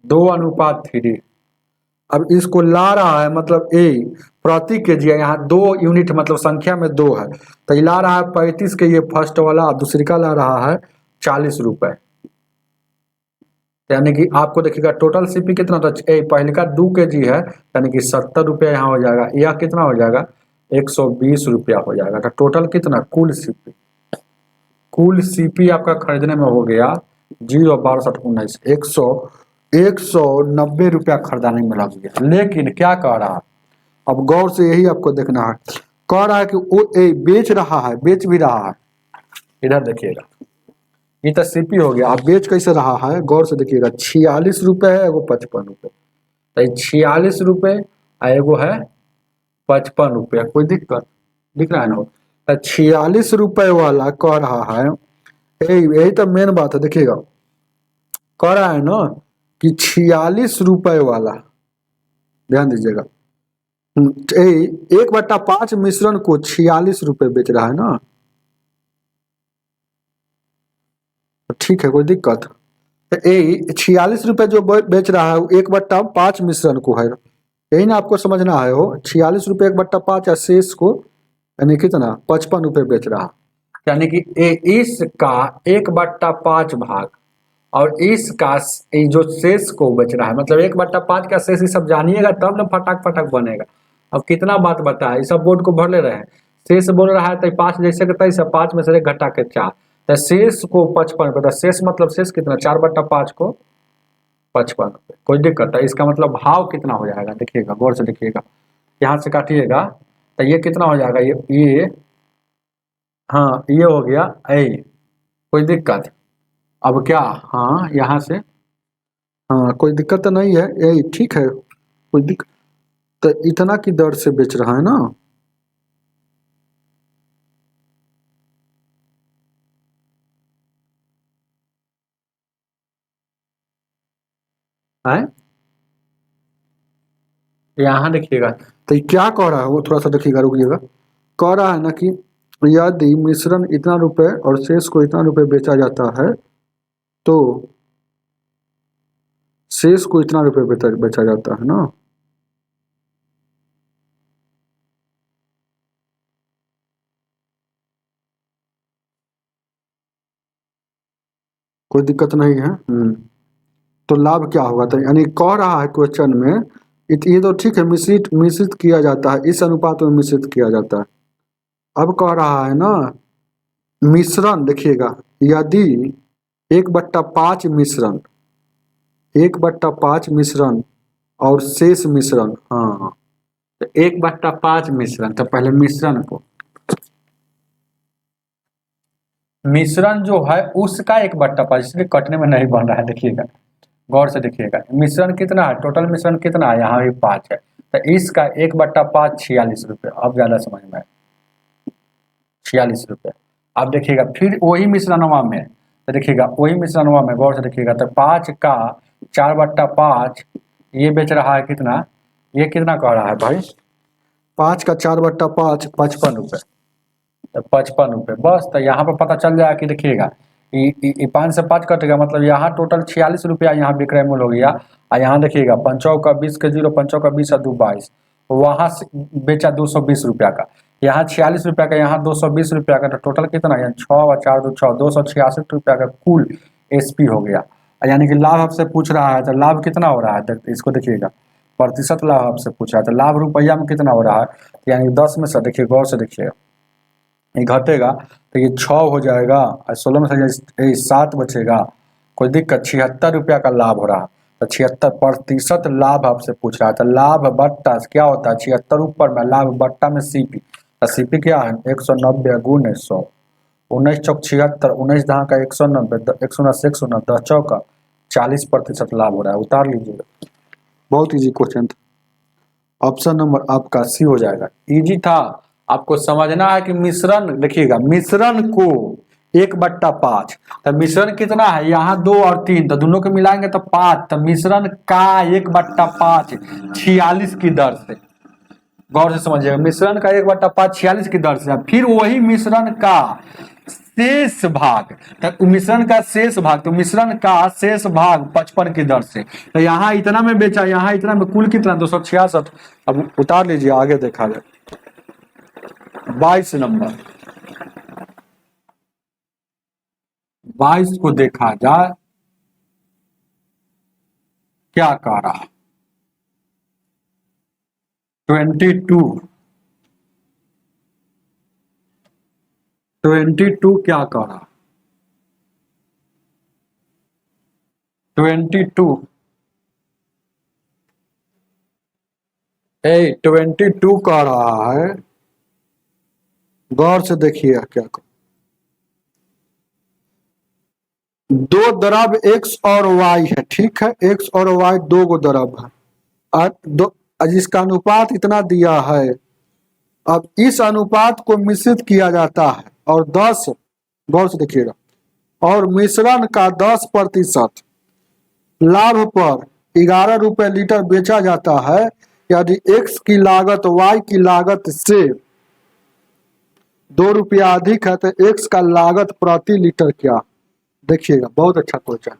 Speaker 1: 2:3। अब इसको ला रहा है, मतलब ए प्रति केजी है, यहाँ 2 यूनिट मतलब संख्या में 2 है, तो ये ला रहा है 35 के, ये फर्स्ट वाला, दूसरी का ला रहा है 40 रुपए, यानी कि आपको देखिएगा टोटल सीपी कितना था, पहले का 2 kg है, यानी कि 70 रुपया यहाँ हो जाएगा, यह कितना हो जाएगा 120 रुपया हो जाएगा। तो टोटल कितना कुल सीपी आपका खरीदने में हो गया 0 12 7 19 190 रुपया खरीदाने में लग गया। लेकिन क्या कह रहा है, अब गौर से यही आपको देखना है, कह रहा है कि वो बेच रहा है, बेच भी रहा है। इधर देखिएगा, ये तो सीपी हो गया, अब बेच कैसे रहा है गौर से देखिएगा, 46 रुपये है, एगो 55 रुपये, तो 46 रुपये एगो है 55 रुपया, कोई दिक्कत दिख रहा है ना। तो 46 रुपये वाला कह रहा है, यही तो मेन बात है, देखिएगा कह रहा है ना कि 46 रुपये वाला, ध्यान दीजिएगा, 1/5 मिश्रण को 46 रुपये बेच रहा है ना, ठीक है कोई दिक्कत। तो 46 रुपये जो बेच रहा है 1/5 मिश्रण को है, यही ना आपको समझना है, हो 46 रुपये 1/5 या शेष को यानी कितना 55 रुपये बेच रहा है, यानी कि इसका 1/5 भाग और इसका जो शेष को बेच रहा है, मतलब 1/5 का शेष, ये सब जानिएगा तब ना फटाक फटाक बनेगा। अब कितना बात बताया, ये सब बोर्ड को भर ले रहे हैं, शेष बोल रहा है तो 5 जैसे के तैसे 5 में से 1 घटा के 4, तो शेष को 55 शेष मतलब शेष कितना 4/5 को 55, कोई दिक्कत है। इसका मतलब भाव कितना हो जाएगा, देखिएगा गौर से देखिएगा, यहाँ से काटिएगा तो ये कितना हो जाएगा, ये हाँ ये हो गया कोई दिक्कत। अब क्या, हाँ यहाँ से, हाँ कोई दिक्कत तो नहीं है, यही ठीक है, कोई दिक्कत, तो इतना की दर से बेच रहा है ना, है यहाँ देखिएगा, तो ये क्या कह रहा है वो थोड़ा सा देखिएगा, रुकिएगा, कह रहा है ना कि यदि मिश्रण इतना रुपए और शेष को इतना रुपए बेचा जाता है तो शेष को इतना रुपए बेचा जाता है ना, कोई दिक्कत नहीं है। तो लाभ क्या होगा, तो यानी कह रहा है क्वेश्चन में, ये तो ठीक है, मिश्रित मिश्रित किया जाता है, इस अनुपात में मिश्रित किया जाता है। अब कह रहा है ना मिश्रण, देखिएगा यदि 1/5 मिश्रण, 1/5 मिश्रण और शेष मिश्रण, हाँ तो 1/5 मिश्रण, तो पहले मिश्रण जो है उसका 1/5, इसलिए कटने में नहीं बन रहा है, देखिएगा गौर से देखिएगा, मिश्रण कितना है, टोटल मिश्रण कितना है, यहाँ भी 5 है, तो इसका 1/5 46 रुपये, अब ज्यादा समझ में आए, 46 रुपये। अब देखिएगा फिर वही मिश्रणवा में, तो देखिएगा वही मिश्रणवा में गौर से देखिएगा, तो 5 का 4/5 ये बेच रहा है कितना, ये कितना कह रहा है भाई, 5 का 4/5 55 रुपये, तो 55 रुपये बस। तो यहाँ पर पता चल जाएगा कि देखिएगा 5 से 5 कटेगा, मतलब यहाँ टोटल 46 रुपया यहाँ विक्रय मूल्य हो गया, और यहाँ देखिएगा 5 का 20 के 0, 5 का 20 और 2 22, वहाँ से बेचा 220 रुपया का, यहाँ 46 रुपया का, यहाँ 220 रुपया का, तो टोटल कितना है 6 और 4 2 6 266 रुपया का कुल एसपी हो गया। यानी कि लाभ आपसे पूछ रहा है, तो लाभ कितना हो रहा है, इसको देखिएगा प्रतिशत लाभ आपसे पूछ रहा है, तो लाभ रुपया में कितना हो रहा है, यानी 10 में से देखिए गौर से देखिएगा, ये घटेगा तो ये 6 हो जाएगा, और 16 में से 7 बचेगा, कोई दिक्कत, 76 रुपया का लाभ हो रहा है, तो 76% लाभ आपसे पूछ रहा है। तो लाभ बट्टा क्या होता है, 76 ऊपर में लाभ बट्टा में सीपी, तो सीपी क्या है 190 गुने 100, 19 चौक 76, 19 दहा का 190, 179 190, 10 चौका 40% लाभ हो रहा है, उतार लीजिएगा, बहुत इजी क्वेश्चन था। ऑप्शन नंबर आपका सी हो जाएगा, इजी था। आपको समझना है कि मिश्रण, देखिएगा मिश्रण को 1/5, तो मिश्रण कितना है यहाँ 2 और 3, तो दोनों को मिलाएंगे तो 5, तो मिश्रण का 1/5 46 की दर से, गौर से समझिएगा, मिश्रण का 1/5 46 की दर से, फिर वही मिश्रण का शेष भाग, तो मिश्रण का शेष भाग, तो मिश्रण का शेष भाग 55 की दर से, तो यहाँ इतना में बेचा, यहाँ इतना में, कुल कितना 266। अब उतार लीजिए, आगे देखा जाए 22 नंबर, 22 को देखा जाए, क्या कह रहा? 22 क्या कह रहा? 22 22 कह रहा है, गौर से देखिए क्या कह, दो द्रव x और y है, ठीक है, x और y दो गो द्रव है और दो, जिसका अनुपात इतना दिया है। अब इस अनुपात को मिश्रित किया जाता है और 10, गौर से देखिएगा, और मिश्रण का 10% लाभ पर 11 रुपए लीटर बेचा जाता है। यदि x की लागत y की लागत से 2 रुपया अधिक है तो x का लागत प्रति लीटर क्या? देखिएगा, बहुत अच्छा क्वेश्चन,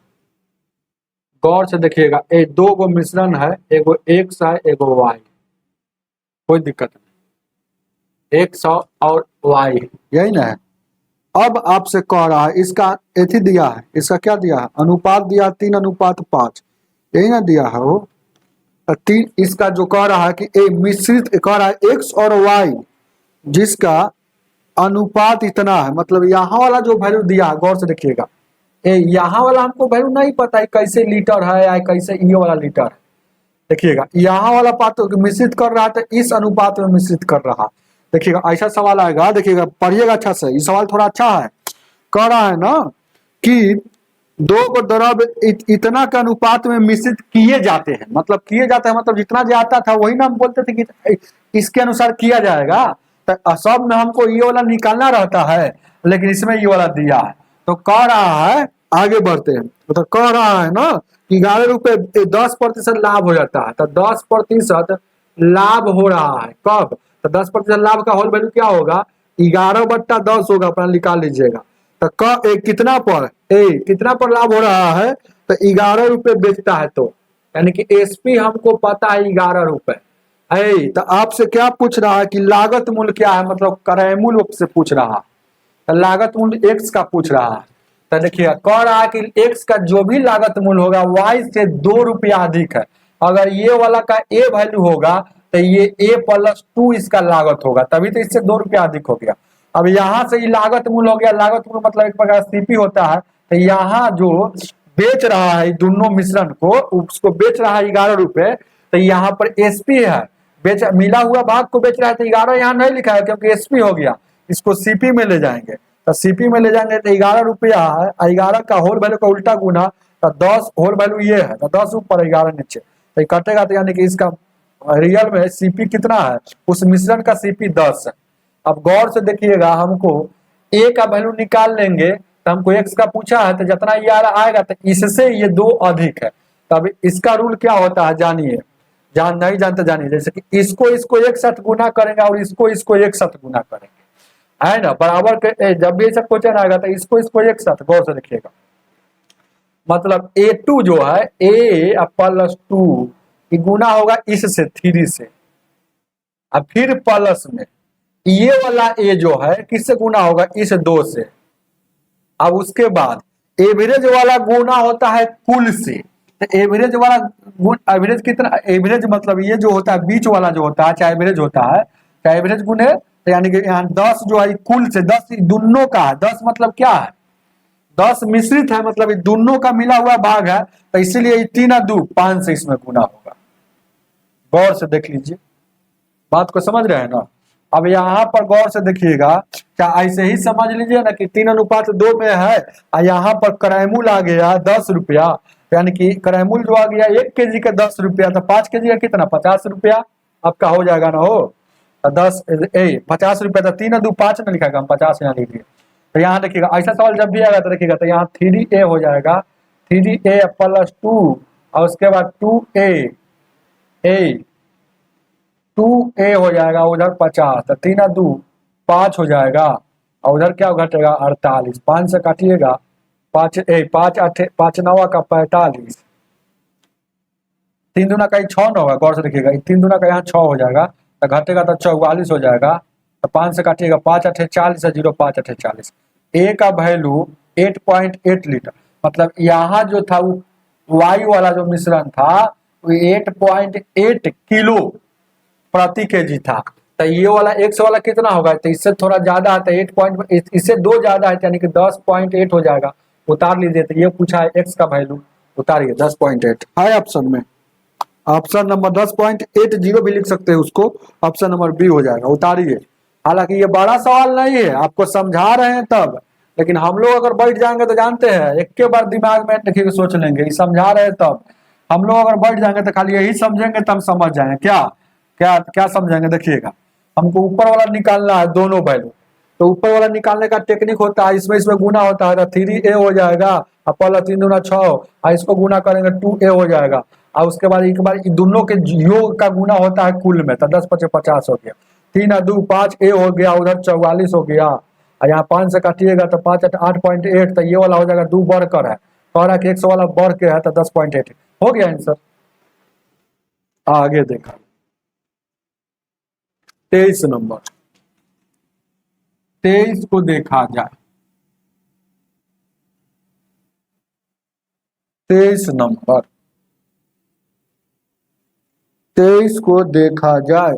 Speaker 1: गौर से देखिएगा। ये दो गो मिश्रण है, एगो x है एगो y, कोई दिक्कत नहीं, x और y, यही ना है। अब आपसे कह रहा है, इसका एथी दिया है, इसका क्या दिया है, अनुपात दिया 3:5, यही ना दिया है वो। तीन, इसका जो कह रहा है कि ए मिश्रित, कह रहा है x और y जिसका अनुपात इतना है, मतलब यहाँ वाला जो वैल्यू दिया है, गौर से देखिएगा, यहाँ वाला हमको वैल्यू नहीं पता है कैसे लीटर है या कैसे ये वाला लीटर है। देखिएगा, यहाँ वाला पात्र मिश्रित कर रहा है तो इस अनुपात में मिश्रित कर रहा है। देखिएगा, ऐसा सवाल आएगा, देखिएगा पढ़िएगा अच्छा से, ये सवाल थोड़ा अच्छा है। कह रहा है ना कि दो को द्रव इतना के अनुपात में मिश्रित किए जाते हैं, मतलब किए जाते हैं मतलब जितना जाता था वही ना हम बोलते थे कि इसके अनुसार किया जाएगा। तो सब में हमको ये वाला निकालना रहता है, लेकिन इसमें ये वाला दिया है। तो कह रहा है, आगे बढ़ते हैं, तो कह रहा है ना कि 11 रुपए 10% लाभ हो जाता है। तो 10% लाभ हो रहा है कब? तो 10% लाभ का होल वैल्यू क्या होगा, 11/10 होगा, अपना निकाल लीजिएगा। तो कितना पर कितना पर लाभ हो रहा है, तो 11 रुपए बेचता है, तो यानी कि एसपी हमको पता है 11 रुपए। तो आपसे क्या पूछ रहा है कि लागत मूल्य क्या है, मतलब क्रय मूल्य से पूछ रहा है। तो लागत मूल्य x का पूछ रहा है। तो देखिए, कह रहा है कि x का जो भी लागत मूल्य होगा y से 2 रुपया अधिक है। अगर ये वाला का a वैल्यू होगा तो ये a+2 इसका लागत होगा, तभी तो इससे 2 रुपया अधिक हो गया। अब यहाँ से ये लागत मूल्य हो गया, लागत मूल्य मतलब एक प्रकार सीपी होता है। तो यहाँ जो बेच रहा है दोनों मिश्रण को, उसको बेच रहा है 11 रुपए, तो यहाँ पर एसपी है, बेच मिला हुआ भाग को बेच रहा है। तो 11 यहाँ नहीं लिखा है क्योंकि एसपी हो गया, इसको सीपी में ले जाएंगे। तो सीपी में ले जाएंगे तो 11 रुपया है, 11 का होल वैल्यू का उल्टा गुना, तो 10 होल वैल्यू ये है, तो 10 ऊपर 11 नीचे, तो कटेगा। तो यानी कि इसका रियल में सीपी कितना है, उस मिश्रण का सीपी 10 है। अब गौर से देखिएगा, हमको ए का वैल्यू निकाल लेंगे, तो हमको एक्स का पूछा है, तो जितना ये आएगा तो इससे ये 2 अधिक है। तब इसका रूल क्या होता है जानिए, जान नहीं जानते जानिए। जैसे कि इसको एक साथ गुना करेंगे और इसको एक साथ गुना करेंगे, है ना, बराबर के। जब भी ऐसा क्वेश्चन आएगा तो इसको एक साथ, गौर से देखिएगा, मतलब A2 जो है A+2 गुना होगा इससे 3 से, अब फिर प्लस में ये वाला A जो है किससे गुना होगा, इस 2 से। अब उसके बाद एवरेज वाला गुना होता है कुल से। तो एवरेज वाला एवरेज कितना, एवरेज मतलब ये जो होता है बीच वाला जो होता है, चाहे एवरेज होता है चाहे एवरेज गुने, तो यानी कि यहाँ 10 जो है कुल से, 10 दोनों का है। 10 मतलब क्या है, 10 मिश्रित है, मतलब दोनों का मिला हुआ भाग है, तो इसीलिए 3 और 2 5 से इसमें गुना होगा। गौर से देख लीजिए, बात को समझ रहे हैं ना। अब यहाँ पर गौर से देखिएगा, क्या ऐसे ही समझ लीजिए ना कि 3:2 में है, और यहाँ पर क्रय मूल्य आ गया 10 रुपया, यानी कि क्रय मूल्य जो आ गया 1 केजी का 10 रुपया, तो 5 केजी का कितना 50 रुपया आपका हो जाएगा ना। हो 50 रुपया, तो 3 और 2 5 में लिखा, हम 50 यहाँ लिख दिए। तो यहाँ देखिएगा, ऐसा सवाल जब भी आएगा तो देखिएगा, तो यहाँ 3A हो जाएगा, 3A+2 और उसके बाद 2A हो जाएगा, उधर 50, तो 3 और 2 5 हो जाएगा, और उधर क्या घटेगा 48, 5 से काटिएगा 5 5 9 का 45, 3 दूना का 6 न होगा, गौर से देखिएगा 3 दूना का यहाँ 6 हो जाएगा, तो घटेगा तो 44 हो जाएगा, तो 5 से काटिएगा 5 8 40 है, 0 5 8 40। ए का वैल्यू 8.8 लीटर, मतलब यहाँ जो था वो वाई वाला जो मिश्रण था वो 8.8 किलो प्रति केजी था। तो ये वाला एक्स वाला कितना होगा, तो इससे थोड़ा ज्यादा है, तो 8 इससे 2 ज्यादा है, यानी कि 10.8 हो जाएगा। उतार लीजिए, तो ये पूछा है एक्स का वैल्यू, उतारिए 10.8 है ऑप्शन में। ऑप्शन नंबर 10.80 भी लिख सकते हैं उसको, ऑप्शन नंबर बी हो जाएगा, उतारिए। हालांकि ये बड़ा सवाल नहीं है, आपको समझा रहे हैं तब, लेकिन हम लोग अगर बैठ जाएंगे तो जानते हैं एक के बार दिमाग में देखिए सोच लेंगे, ये समझा रहे हैं तब। हम लोग अगर बैठ जाएंगे तो खाली यही समझेंगे तो हम समझ जाएंगे। क्या क्या क्या समझेंगे, देखिएगा। हमको ऊपर वाला निकालना है दोनों वैल्यू, तो ऊपर वाला निकालने का टेक्निक होता है, इसमें इसमें गुना होता है, तो 3a हो जाएगा, और पहला 3 दूना 6, और इसको गुना करेंगे 2a हो जाएगा, और उसके बाद एक बार दोनों के योग का गुना होता है कुल में, तो 10 × 5 = 50 हो गया, 3 और 2 5 a हो गया, उधर 44 हो गया, और यहाँ 5 से काटिएगा तो 5 × 8.8, तो ये वाला हो जाएगा 2 बढ़कर है, कह रहा है कि 100 वाला बढ़ के है, तो 10.8 हो गया आंसर। आगे देखा 23 नंबर, 23 को देखा जाए, 23 नंबर, 23 को देखा जाए।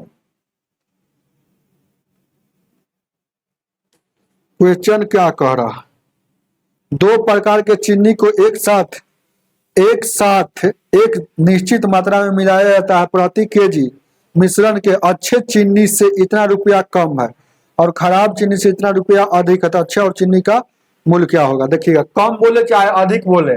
Speaker 1: क्वेश्चन क्या कह रहा है, 2 प्रकार के चीनी को एक साथ एक निश्चित मात्रा में मिलाया जाता है, प्रति केजी मिश्रण के अच्छे चीनी से इतना रुपया कम है और खराब चीनी से इतना रुपया अधिक है, तो अच्छे और चीनी का मूल्य क्या होगा। देखिएगा, कम बोले चाहे अधिक बोले,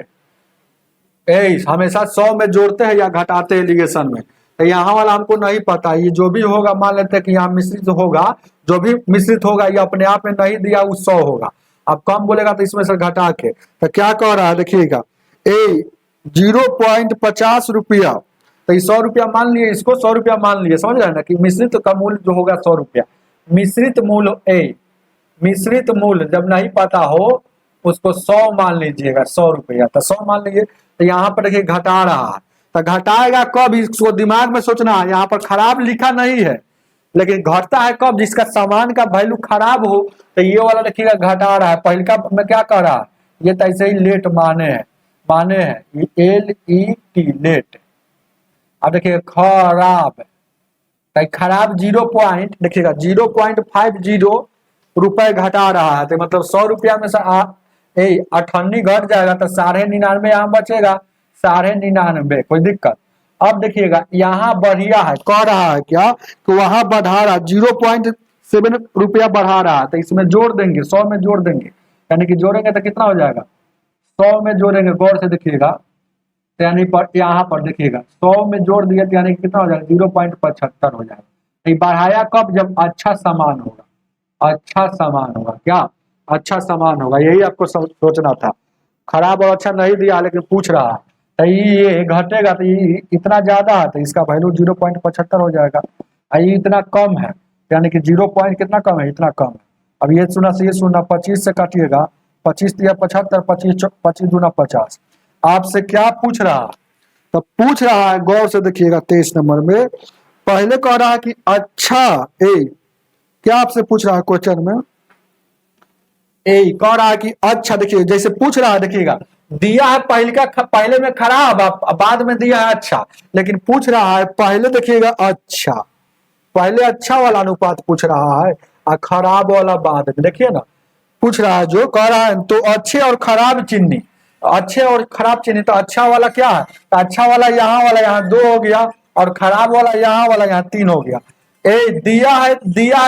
Speaker 1: हमेशा 100 में जोड़ते हैं या घटाते हैं एलिगेशन में, तो यहाँ वाला हमको नहीं पता, ये जो भी होगा मान लेते हैं कि यहाँ मिश्रित होगा, जो भी मिश्रित होगा ये अपने आप में नहीं दिया, वो 100 होगा। अब कम बोलेगा तो इसमें से घटा के, तो क्या कह रहा है देखिएगा, 0.50 रुपया, तो ये 100 रुपया मान लिए, इसको 100 रुपया मान लिए, समझ रहे हैं ना, कि मिश्रित का मूल्य जो होगा 100 रुपया, मिश्रित मूल्य मिश्रित मूल्य जब नहीं पता हो उसको 100 मान लीजिएगा, 100 रुपया, तो 100 मान लीजिए। तो यहाँ पर देखिए घटा रहा है, तो घटाएगा कब, इसको दिमाग में सोचना है, यहाँ पर खराब लिखा नहीं है, लेकिन घटता है कब, जिसका सामान का वैल्यू खराब हो, तो ये वाला देखिएगा घटा रहा है। पहले का में क्या कर रहा है, ये तो ऐसे ही लेट माने हैं LET लेट। अब देखिए खराब, तो खराब 0 पॉइंट देखिएगा 0.50 रुपए घटा रहा है, तो मतलब 100 रुपया में से 98 घट जाएगा, तो 99.5 यहाँ बचेगा, 99.5, कोई दिक्कत। अब देखिएगा यहाँ बढ़िया है, कह रहा है क्या कि वहां बढ़ा रहा 0.7 रुपया बढ़ा रहा है, तो इसमें जोड़ देंगे, 100 में जोड़ देंगे, यानी कि जोड़ेंगे तो कितना हो जाएगा, 100 में जोड़ेंगे, गौर से देखिएगा, तो यानी पर यहाँ पर देखिएगा 100 में जोड़ दिया, तो यानी कि कितना हो जाएगा, 0.75 हो जाएगा। ये बढ़ाया कब, जब अच्छा सामान होगा, अच्छा सामान होगा, क्या अच्छा सामान होगा, यही आपको सोचना था। खराब और अच्छा नहीं दिया, लेकिन पूछ रहा है, तो ये घटेगा, तो ये इतना ज्यादा है, तो इसका वैल्यू 0.75 हो जाएगा, ये इतना कम है, यानी कि 0 पॉइंट कितना कम है, इतना कम है। अब ये सुना से ये सुना, 25 से काटिएगा, 25 दिया 75, 25 दूना 50। आपसे क्या पूछ रहा है, तो पूछ रहा है, गौर से देखिएगा 23 नंबर में, पहले कह रहा है कि अच्छा क्या आपसे पूछ रहा है क्वेश्चन में, कह रहा है कि अच्छा, देखिए जैसे पूछ रहा है, देखिएगा दिया है पहले में खराब, बाद में दिया है अच्छा, लेकिन पूछ रहा है पहले देखिएगा अच्छा, पहले अच्छा वाला अनुपात पूछ रहा है और खराब वाला बाद में, देखिए ना पूछ रहा है, जो कह रहा है तो अच्छे और खराब चीनी, अच्छे और खराब चीनी, तो अच्छा वाला क्या है, तो अच्छा वाला यहाँ 2 हो गया, और खराब वाला यहाँ 3 हो गया। दिया है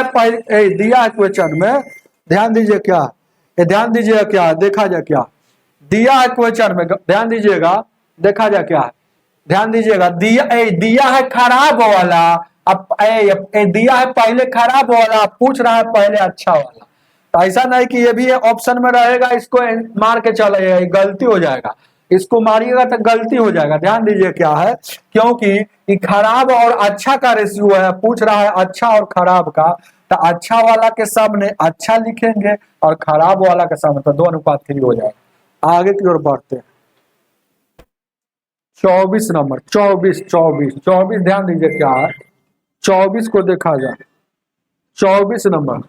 Speaker 1: पहले, दिया है क्वेश्चन में, ध्यान दीजिए क्या, ध्यान दीजिएगा क्या, देखा जाए क्या दिया है क्वेश्चन में, ध्यान दीजिएगा, देखा जाए क्या है, ध्यान दीजिएगा, दिया है खराब वाला, अब दिया है पहले खराब वाला, पूछ रहा है पहले अच्छा वाला, तो ऐसा नहीं कि ये भी ऑप्शन में रहेगा, इसको मार के चले, गलती हो जाएगा, इसको मारिएगा तो गलती हो जाएगा। ध्यान दीजिए क्या है, क्योंकि खराब और अच्छा का रेशियो है, पूछ रहा है अच्छा और खराब का, तो अच्छा वाला के सामने अच्छा लिखेंगे और खराब वाला के सामने, तो 2:3 हो जाएगा। आगे की ओर बढ़ते हैं, 24 नंबर, 24 ध्यान दीजिए क्या है, 24 को देखा जाए, 24 नंबर,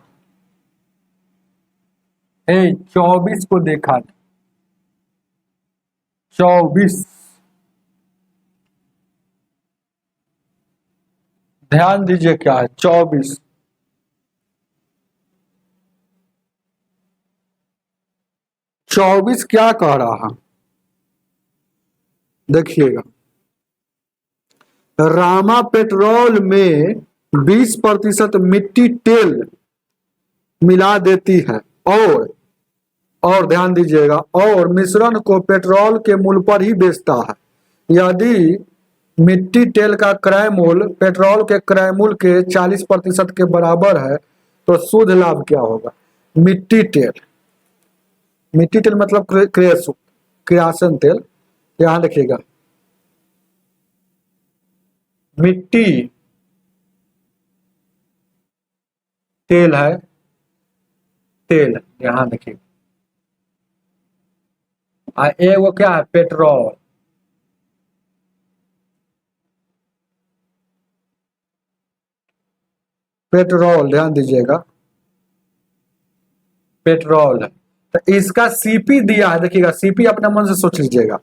Speaker 1: 24 को देखा जाए, 24 ध्यान दीजिए क्या है 24। चौबीस क्या कह रहा है देखिएगा, रामा पेट्रोल में 20% मिट्टी तेल मिला देती है और ध्यान दीजिएगा, और मिश्रण को पेट्रोल के मूल्य पर ही बेचता है। यदि मिट्टी तेल का क्रय मूल्य पेट्रोल के क्रय मूल्य के 40% के बराबर है तो शुद्ध लाभ क्या होगा। मिट्टी तेल, मिट्टी तेल मतलब किरासन तेल, यहां देखिएगा मिट्टी तेल है, तेल यहां देखिए, वो क्या है पेट्रोल, पेट्रोल ध्यान दीजिएगा पेट्रोल है। तो इसका सीपी दिया है, देखिएगा सीपी अपने मन से सोच लीजिएगा,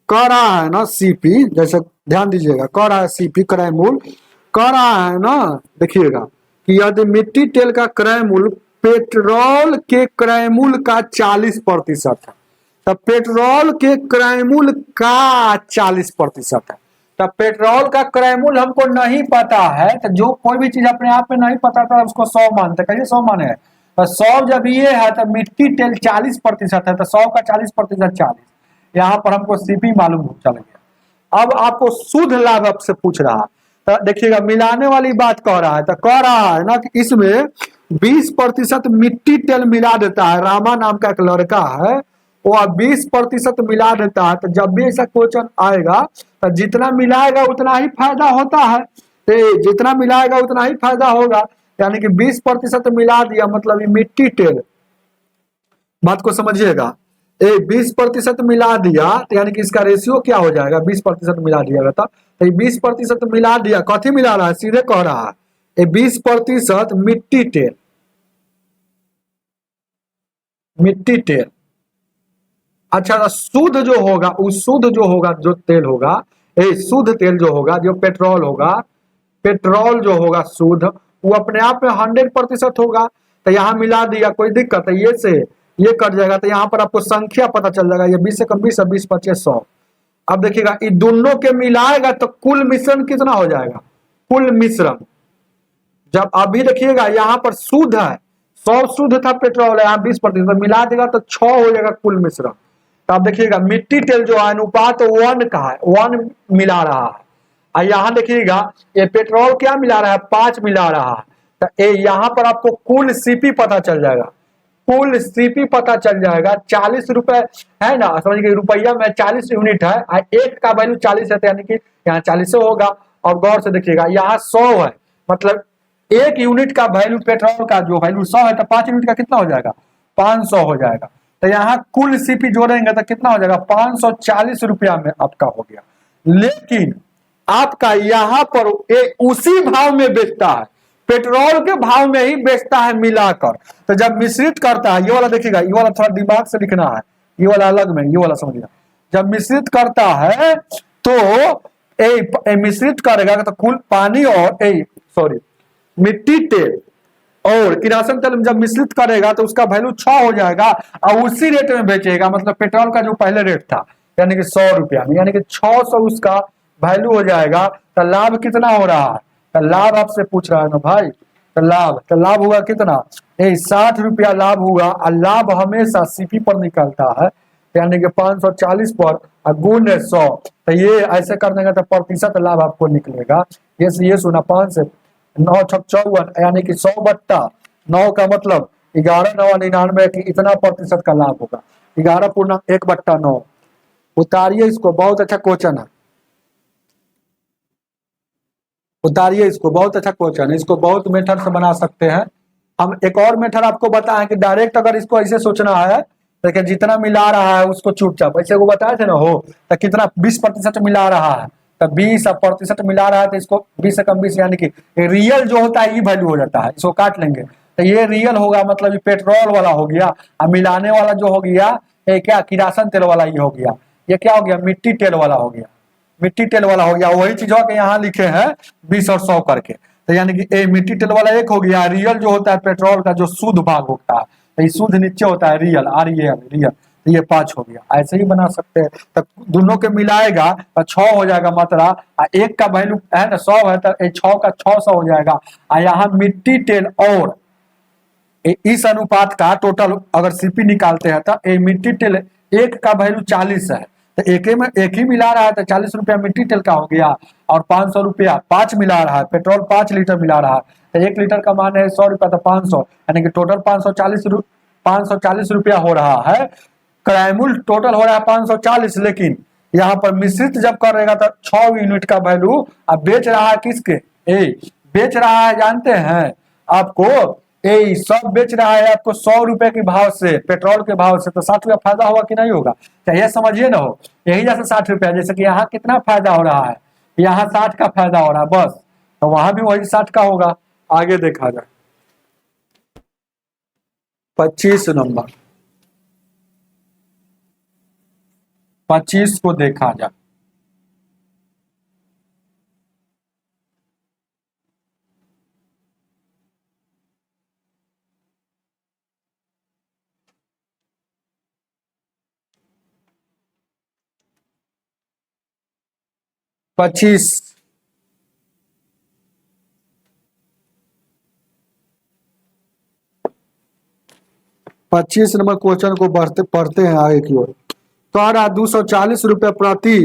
Speaker 1: कह रहा है ना सीपी, जैसे ध्यान दीजिएगा कह रहा है सीपी क्रय मूल्य, कह रहा है ना देखिएगा कि यदि मिट्टी तेल का क्रय मूल्य पेट्रोल के क्रय मूल्य का 40% है, तब पेट्रोल के क्रय मूल्य का 40% है, तब पेट्रोल का क्रय मूल्य हमको नहीं पता है, तो जो कोई भी चीज अपने आप में नहीं पता था उसको 100 मानते, कैसे 100 माने हैं, तो 100 जब ये है तो मिट्टी तेल 40% है, तो 100 का 40% 40, यहाँ पर हमको सीपी मालूम चल गया। अब आपको शुद्ध लाभ आपसे पूछ रहा है, तो देखिएगा मिलाने वाली बात कह रहा है, तो कह रहा है ना कि इसमें 20% मिट्टी तेल मिला देता है, रामा नाम का एक लड़का है वो 20% मिला देता है, तो जब भी ऐसा क्वेश्चन आएगा तो जितना मिलाएगा उतना ही फायदा होता है, तो जितना मिलाएगा उतना ही फायदा होगा, यानी कि 20% मिला दिया मतलब ये मिट्टी तेल, बात को समझिएगा, 20% मिला दिया तो यानी कि इसका रेशियो क्या हो जाएगा, 20% मिला दिया था, तो 20% मिला दिया, कथी मिला रहा है सीधे कह रहा है 20% मिट्टी तेल, मिट्टी तेल। अच्छा शुद्ध जो होगा, उस शुद्ध जो होगा जो तेल होगा, शुद्ध तेल जो होगा जो पेट्रोल होगा, पेट्रोल जो होगा शुद्ध वो अपने आप में 100% होगा, तो यहाँ मिला दिया कोई दिक्कत है, ये से ये कट जाएगा, तो यहाँ पर आपको संख्या पता चल जाएगा, ये 20 से कम 20 20 25 100। अब देखिएगा इन दोनों के मिलाएगा तो कुल मिश्रण कितना हो जाएगा, कुल मिश्रण जब अभी देखिएगा यहाँ पर शुद्ध है, 100 शुद्ध था पेट्रोल है, यहाँ 20% मिला देगा तो 6 हो जाएगा कुल मिश्रण। तो आप देखिएगा मिट्टी तेल जो है अनुपात 1 का है, 1 मिला रहा है, और यहाँ देखिएगा ये पेट्रोल क्या मिला रहा है 5 मिला रहा है, तो यहाँ पर आपको कुल सीपी पता चल जाएगा, कुल सीपी पता चल जाएगा, 40 रुपए है ना, समझिए रुपया में 40 यूनिट है, एक का वैल्यू 40 है, यानी कि यहाँ 40 होगा। और गौर से देखिएगा यहाँ 100 है, मतलब एक यूनिट का वैल्यू पेट्रोल का जो वैल्यू 100 है, तो 5 यूनिट का कितना हो जाएगा 500 हो जाएगा, तो यहाँ कुल सीपी जोड़ेंगे तो कितना हो जाएगा 540 रुपया में आपका हो गया। लेकिन आपका यहाँ पर उसी भाव में बेचता है, पेट्रोल के भाव में ही बेचता है मिलाकर, तो जब मिश्रित करता है, ये वाला देखिएगा, ये वाला थोड़ा दिमाग से लिखना है, ये वाला अलग में, ये वाला समझिएगा, जब मिश्रित करता है तो मिश्रित करेगा तो कुल पानी और सॉरी मिट्टी तेल और किरासन तेल जब मिश्रित करेगा तो उसका वैल्यू 6 हो जाएगा, और उसी रेट में बेचेगा, मतलब पेट्रोल का जो पहले रेट था यानी कि 100 रुपया में, यानी कि 600 उसका वैल्यू हो जाएगा, तो लाभ कितना हो रहा है, तो लाभ आपसे पूछ रहा है ना भाई, तो लाभ हुआ कितना 60 रुपया लाभ हुआ, और लाभ हमेशा सीपी पर निकलता है, यानी कि 540 पर गुण 100, तो ये ऐसे कर देंगे तो प्रतिशत लाभ आपको निकलेगा, ये सुना 5 से 9 छक 54, यानी कि 100/9 का मतलब 11,999 की इतना प्रतिशत का लाभ होगा, 11.1/9। उतारिए इसको, बहुत अच्छा क्वेश्चन है, उतारिए इसको, बहुत अच्छा क्वेश्चन है, इसको बहुत मेथड से बना सकते हैं हम। एक और मेथड आपको बताएं कि डायरेक्ट अगर इसको ऐसे सोचना है, देखिए जितना मिला रहा है उसको चुपचाप ऐसे वो बताए थे ना हो, तो कितना 20% मिला रहा है, तो 20% मिला रहा है, तो इसको 20 से कम 20 यानी कि रियल जो होता है ये वैल्यू हो जाता है, इसको काट लेंगे तो ये रियल होगा, मतलब ये पेट्रोल वाला हो गया, और मिलाने वाला जो हो गया ये क्या किरासन तेल वाला ये हो गया, ये क्या हो गया मिट्टी तेल वाला हो गया, मिट्टी तेल वाला हो गया, वही चीज के यहाँ लिखे हैं 20 और 100 करके। तो यानी कि ए मिट्टी तेल वाला एक हो गया, रियल जो होता है पेट्रोल का जो शुद्ध भाग होता है, तो ये शुद्ध नीचे होता है रियल, रियल, तो ये 5 हो गया। ऐसे ही बना सकते हैं। तो दोनों के मिलाएगा तो 6 हो जाएगा मात्रा, एक का वैल्यू है ना 100 है, तो 6 का 600 हो जाएगा। यहाँ मिट्टी तेल और इस अनुपात का टोटल अगर सीपी निकालते हैं तो मिट्टी तेल एक का वैल्यू 40 है, तो एक ही मिला रहा है, तो 40 रुपया मिट्टी तेल का हो गया, और 500 रुपया 5 मिला रहा है, पेट्रोल 5 लीटर मिला रहा है, तो 1 लीटर का मान है 100 रुपया, तो 500, यानी कि टोटल 540 रुपया हो रहा है। क्राइमुल टोटल हो रहा है 540, लेकिन यहाँ पर मिश्रित जब करेगा तो 6 यूनिट का वैल्यू अब बेच रहा है किसके, बेच रहा है जानते हैं आपको, सब बेच रहा है आपको 100 रुपए के भाव से, पेट्रोल के भाव से, तो 60 रुपया फायदा होगा कि नहीं होगा, चाहिए समझिए ना हो। यही जैसे 60 रुपया, जैसे कि यहाँ कितना फायदा हो रहा है, यहाँ 60 का फायदा हो रहा है बस, तो वहां भी वही 60 का होगा। आगे देखा जाए 25 नंबर, 25 को देखा जाए। पच्चीस 25 नंबर क्वेश्चन को पढ़ते हैं आगे की ओर। तो 240 रुपए प्रति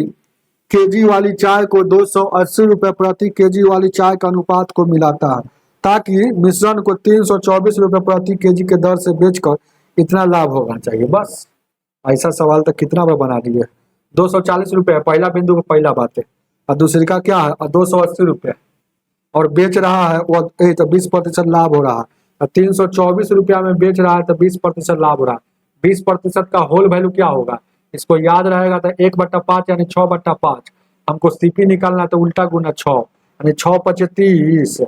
Speaker 1: केजी वाली चाय को 280 रुपए प्रति केजी वाली चाय का अनुपात को मिलाता है, ताकि मिश्रण को 324 रुपए प्रति केजी के दर से बेचकर इतना लाभ होना चाहिए। बस ऐसा सवाल तो कितना बार बना दिए। 240 रुपए पहला बिंदु को पहला बात है, और दूसरी का क्या है 280 रुपए, और बेच रहा है वो तो 20% लाभ हो रहा है। 324 रुपया में बेच रहा है तो 20% लाभ हो रहा है। 20% का होल वैल्यू क्या होगा, इसको याद रहेगा तो 1/5 यानी 6/5। हमको सीपी निकालना तो उल्टा गुना 6, यानी 6 × 5 = 30,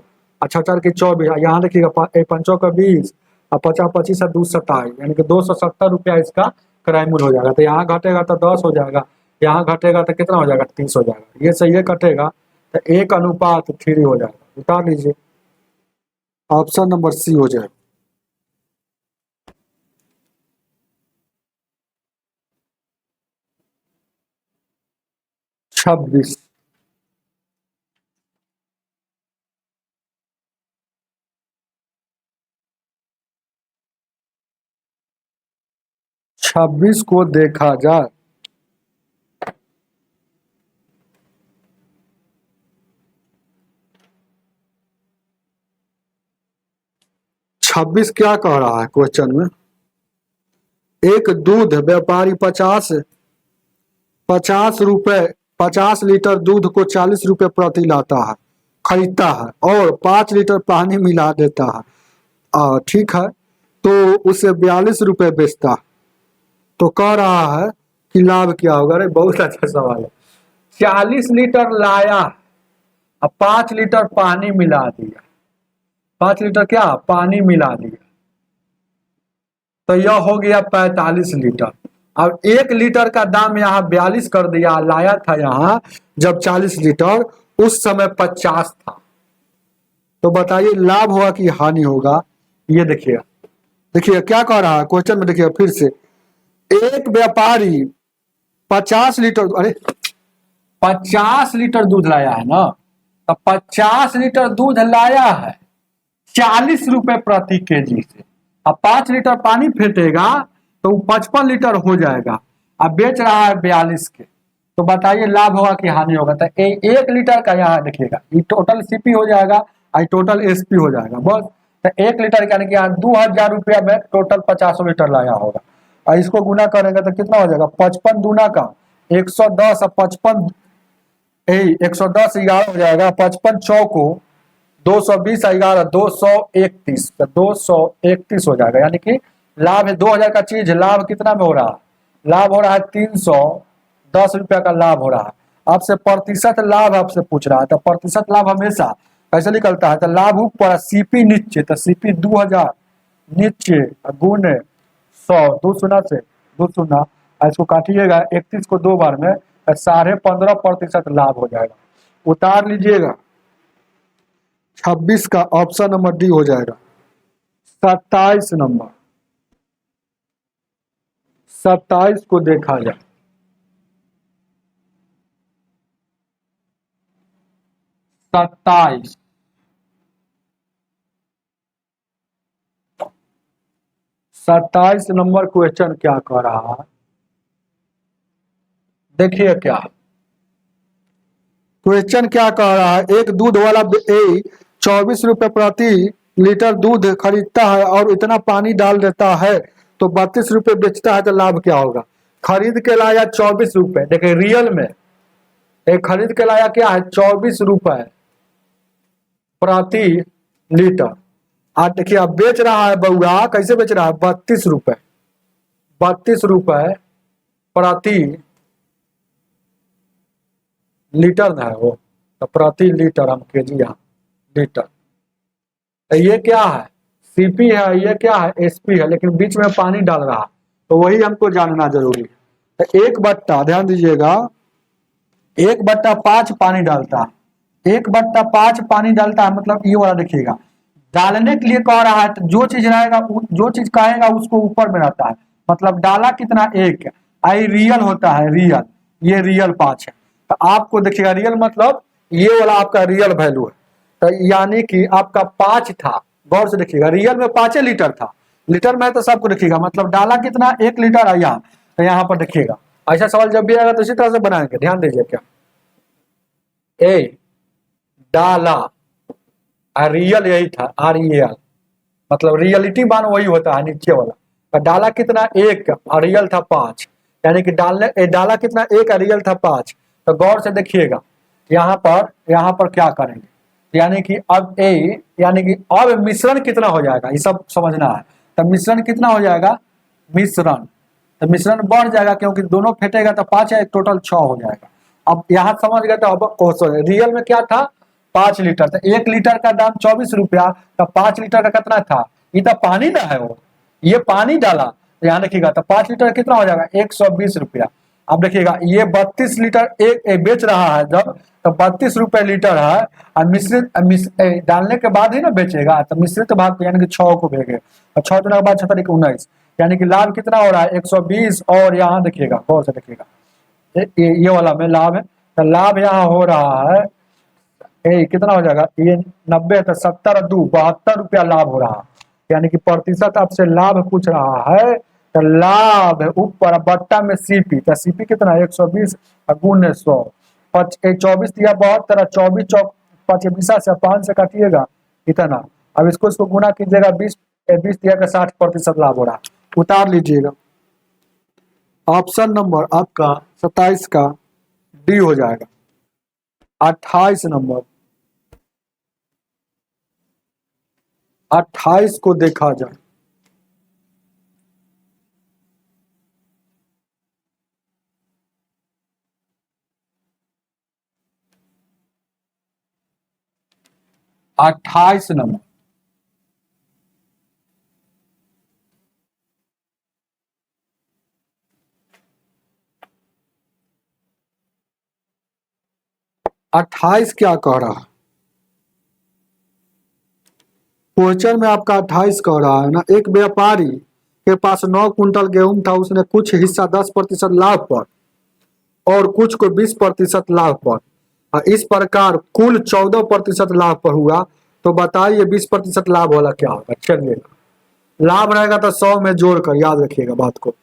Speaker 1: अच्छा 4 × 24, यहाँ देखिएगा 5 का 20, और 50 25 और 2 27, यानी कि 270 रुपया इसका क्राइमुल हो जाएगा। तो यहाँ घटेगा तो 10 हो जाएगा, यहाँ घटेगा तो कितना हो जाएगा 30 हो जाएगा। ये सही है, कटेगा तो 1:3 हो जाएगा। उतार लीजिए, ऑप्शन नंबर सी हो जाएगा। 26 26 को देखा जाए। 26 क्या कह रहा है क्वेश्चन में, एक दूध व्यापारी 50 रुपए 50 लीटर दूध को 40 रुपए प्रति लाता है, खरीदता है, और 5 लीटर पानी मिला देता है, ठीक है, तो उसे 42 रुपए बेचता है। तो कह रहा है कि लाभ क्या होगा। अरे बहुत अच्छा सवाल है। 40 लीटर लाया, अब 5 लीटर पानी मिला दिया, 5 लीटर क्या पानी मिला दिया, तो यह हो गया 45 लीटर। अब 1 लीटर का दाम यहाँ 42 कर दिया, लाया था यहाँ जब 40 लीटर, उस समय 50 था। तो बताइए लाभ होगा कि हानि होगा। ये देखिएगा, देखिए क्या कह रहा है क्वेश्चन में, देखिए फिर से, एक व्यापारी 50 लीटर, अरे 50 लीटर दूध लाया है ना, तो 50 लीटर दूध लाया है 40 रुपए प्रति केजी से, अब 5 लीटर पानी फेंटेगा तो 55 लीटर हो जाएगा, अब बेच रहा है 42 के। तो बताइए लाभ होगा कि हानि होगा। तो 1 लीटर का यहाँ देखिएगा, ये टोटल सीपी हो जाएगा और टोटल एसपी हो जाएगा बस। तो 1 लीटर यानी कि यहाँ 2000 रुपया में टोटल 50 लीटर लाया होगा, और इसको गुना करेंगे तो कितना हो जाएगा 55 दूना का 110, और 55 110 11 हो जाएगा, 55 चौको 220 11 231, तो 231 हो जाएगा। यानी कि लाभ है 2000 का चीज, लाभ कितना में हो रहा है, लाभ हो रहा है 310 रुपया का लाभ हो रहा है। आपसे प्रतिशत लाभ आपसे पूछ रहा है, तो प्रतिशत लाभ हमेशा कैसे निकलता है, तो लाभ ऊपर सीपी नीचे, तो सीपी 2000 नीचे गुने 100, 2 शून्य से 2 शून्य, इसको काटिएगा 31 को 2 बार में, 15.5% लाभ हो जाएगा। उतार लीजिएगा 26 का ऑप्शन नंबर डी हो जाएगा। 27 नंबर, 27 को देखा जाए। 27, 27 नंबर क्वेश्चन क्या कह रहा है, देखिए क्या क्वेश्चन क्या कह रहा है। एक दूध वाला 24 रुपए प्रति लीटर दूध खरीदता है और इतना पानी डाल देता है तो 32 रुपए बेचता है, तो लाभ क्या होगा। खरीद के लाया 24 रुपए, देखिए रियल में एक खरीद के लाया क्या है 24 रुपए प्रति लीटर। आज देखिए अब बेच रहा है बउआ, कैसे बेच रहा है 32 रुपए, 32 रुपए प्रति लीटर है वो, तो प्रति लीटर हम केजी यहाँ लीटर, तो ये क्या है सीपी है, ये क्या है एसपी है, लेकिन बीच में पानी डाल रहा, तो वही हमको जानना जरूरी है। तो 1/, ध्यान दीजिएगा, 1/5 पानी डालता है, 1/5 पानी डालता है, मतलब ये वाला देखिएगा डालने के लिए कह रहा है, तो जो चीज रहेगा जो चीज कहेगा उसको ऊपर में रहता है, मतलब डाला कितना 1, आई रियल होता है रियल, ये रियल 5 है, तो आपको देखिएगा रियल मतलब ये वाला आपका रियल वैल्यू है, तो यानी कि आपका 5 था, गौर से देखिएगा रियल में 5 लीटर था, लीटर में तो सबको देखिएगा मतलब डाला कितना 1 लीटर है यहाँ, तो यहाँ पर देखिएगा ऐसा सवाल जब भी आएगा तो इसी तरह से बनाएंगे, ध्यान दीजिए क्या ए डाला रियल यही था REL, मतलब रियलिटी मान वही होता है नीचे वाला, तो डाला कितना 1 और रियल था 5, यानी कि डाला कितना 1 और रियल था 5, तो गौर से देखिएगा यहाँ पर क्या करेंगे, यानी कि अब यानी कि अब मिश्रण कितना हो जाएगा ये सब समझना है, तो मिश्रण कितना हो जाएगा मिश्रण, तो मिश्रण बढ़ जाएगा क्योंकि दोनों फेंटेगा तो 5 है, टोटल 6 हो जाएगा। अब यहाँ समझ गए, तो अब रियल में क्या था 5 लीटर, तो 1 लीटर का दाम 24 रुपया, तो 5 लीटर का कितना था, ये तो पानी ना है वो, ये पानी डाला, यहाँ देखिएगा तो 5 लीटर कितना हो जाएगा 120 रुपया। अब देखिएगा ये 32 लीटर एक बेच रहा है जब, तो 32 रुपए लीटर है, और मिश्रित डालने के बाद ही ना बेचेगा, तो मिश्रित भाग को यानी कि 6 को भेगे, और 6 दिन के बाद 6 19, यानी कि लाभ कितना हो रहा है 120, और यहाँ देखिएगा गौर से देखिएगा ये वाला में लाभ है, तो लाभ यहाँ हो रहा है कितना हो जाएगा ये 90, तो 70 2 72 रुपया लाभ हो रहा है, यानी कि प्रतिशत आपसे लाभ पूछ रहा है, तो लाभ ऊपर बट्टा में सीपी, तो सीपी कितना 120 गुने 100, 24 दिया 72, 24 चौक 25 से 5 से काटिएगा इतना, अब इसको गुना कीजिएगा 20 दिया का 60% लाभ हो रहा है, उतार लीजिएगा, ऑप्शन नंबर आपका 27 का डी हो जाएगा। 28 नंबर, 28 को देखा जाए। अट्ठाईस नंबर, अट्ठाईस क्या कह रहा है क्वेश्चन में आपका 28 कह रहा है ना, एक व्यापारी के पास 9 कुंटल गेहूं था, उसने कुछ हिस्सा 10% लाभ पर और कुछ को 20% लाभ पर, इस प्रकार कुल 14% लाभ पर हुआ, तो बताइए 20% लाभ वाला क्या होगा। चलिए लाभ रहेगा तो 100 में जोड़कर याद रखिएगा बात को,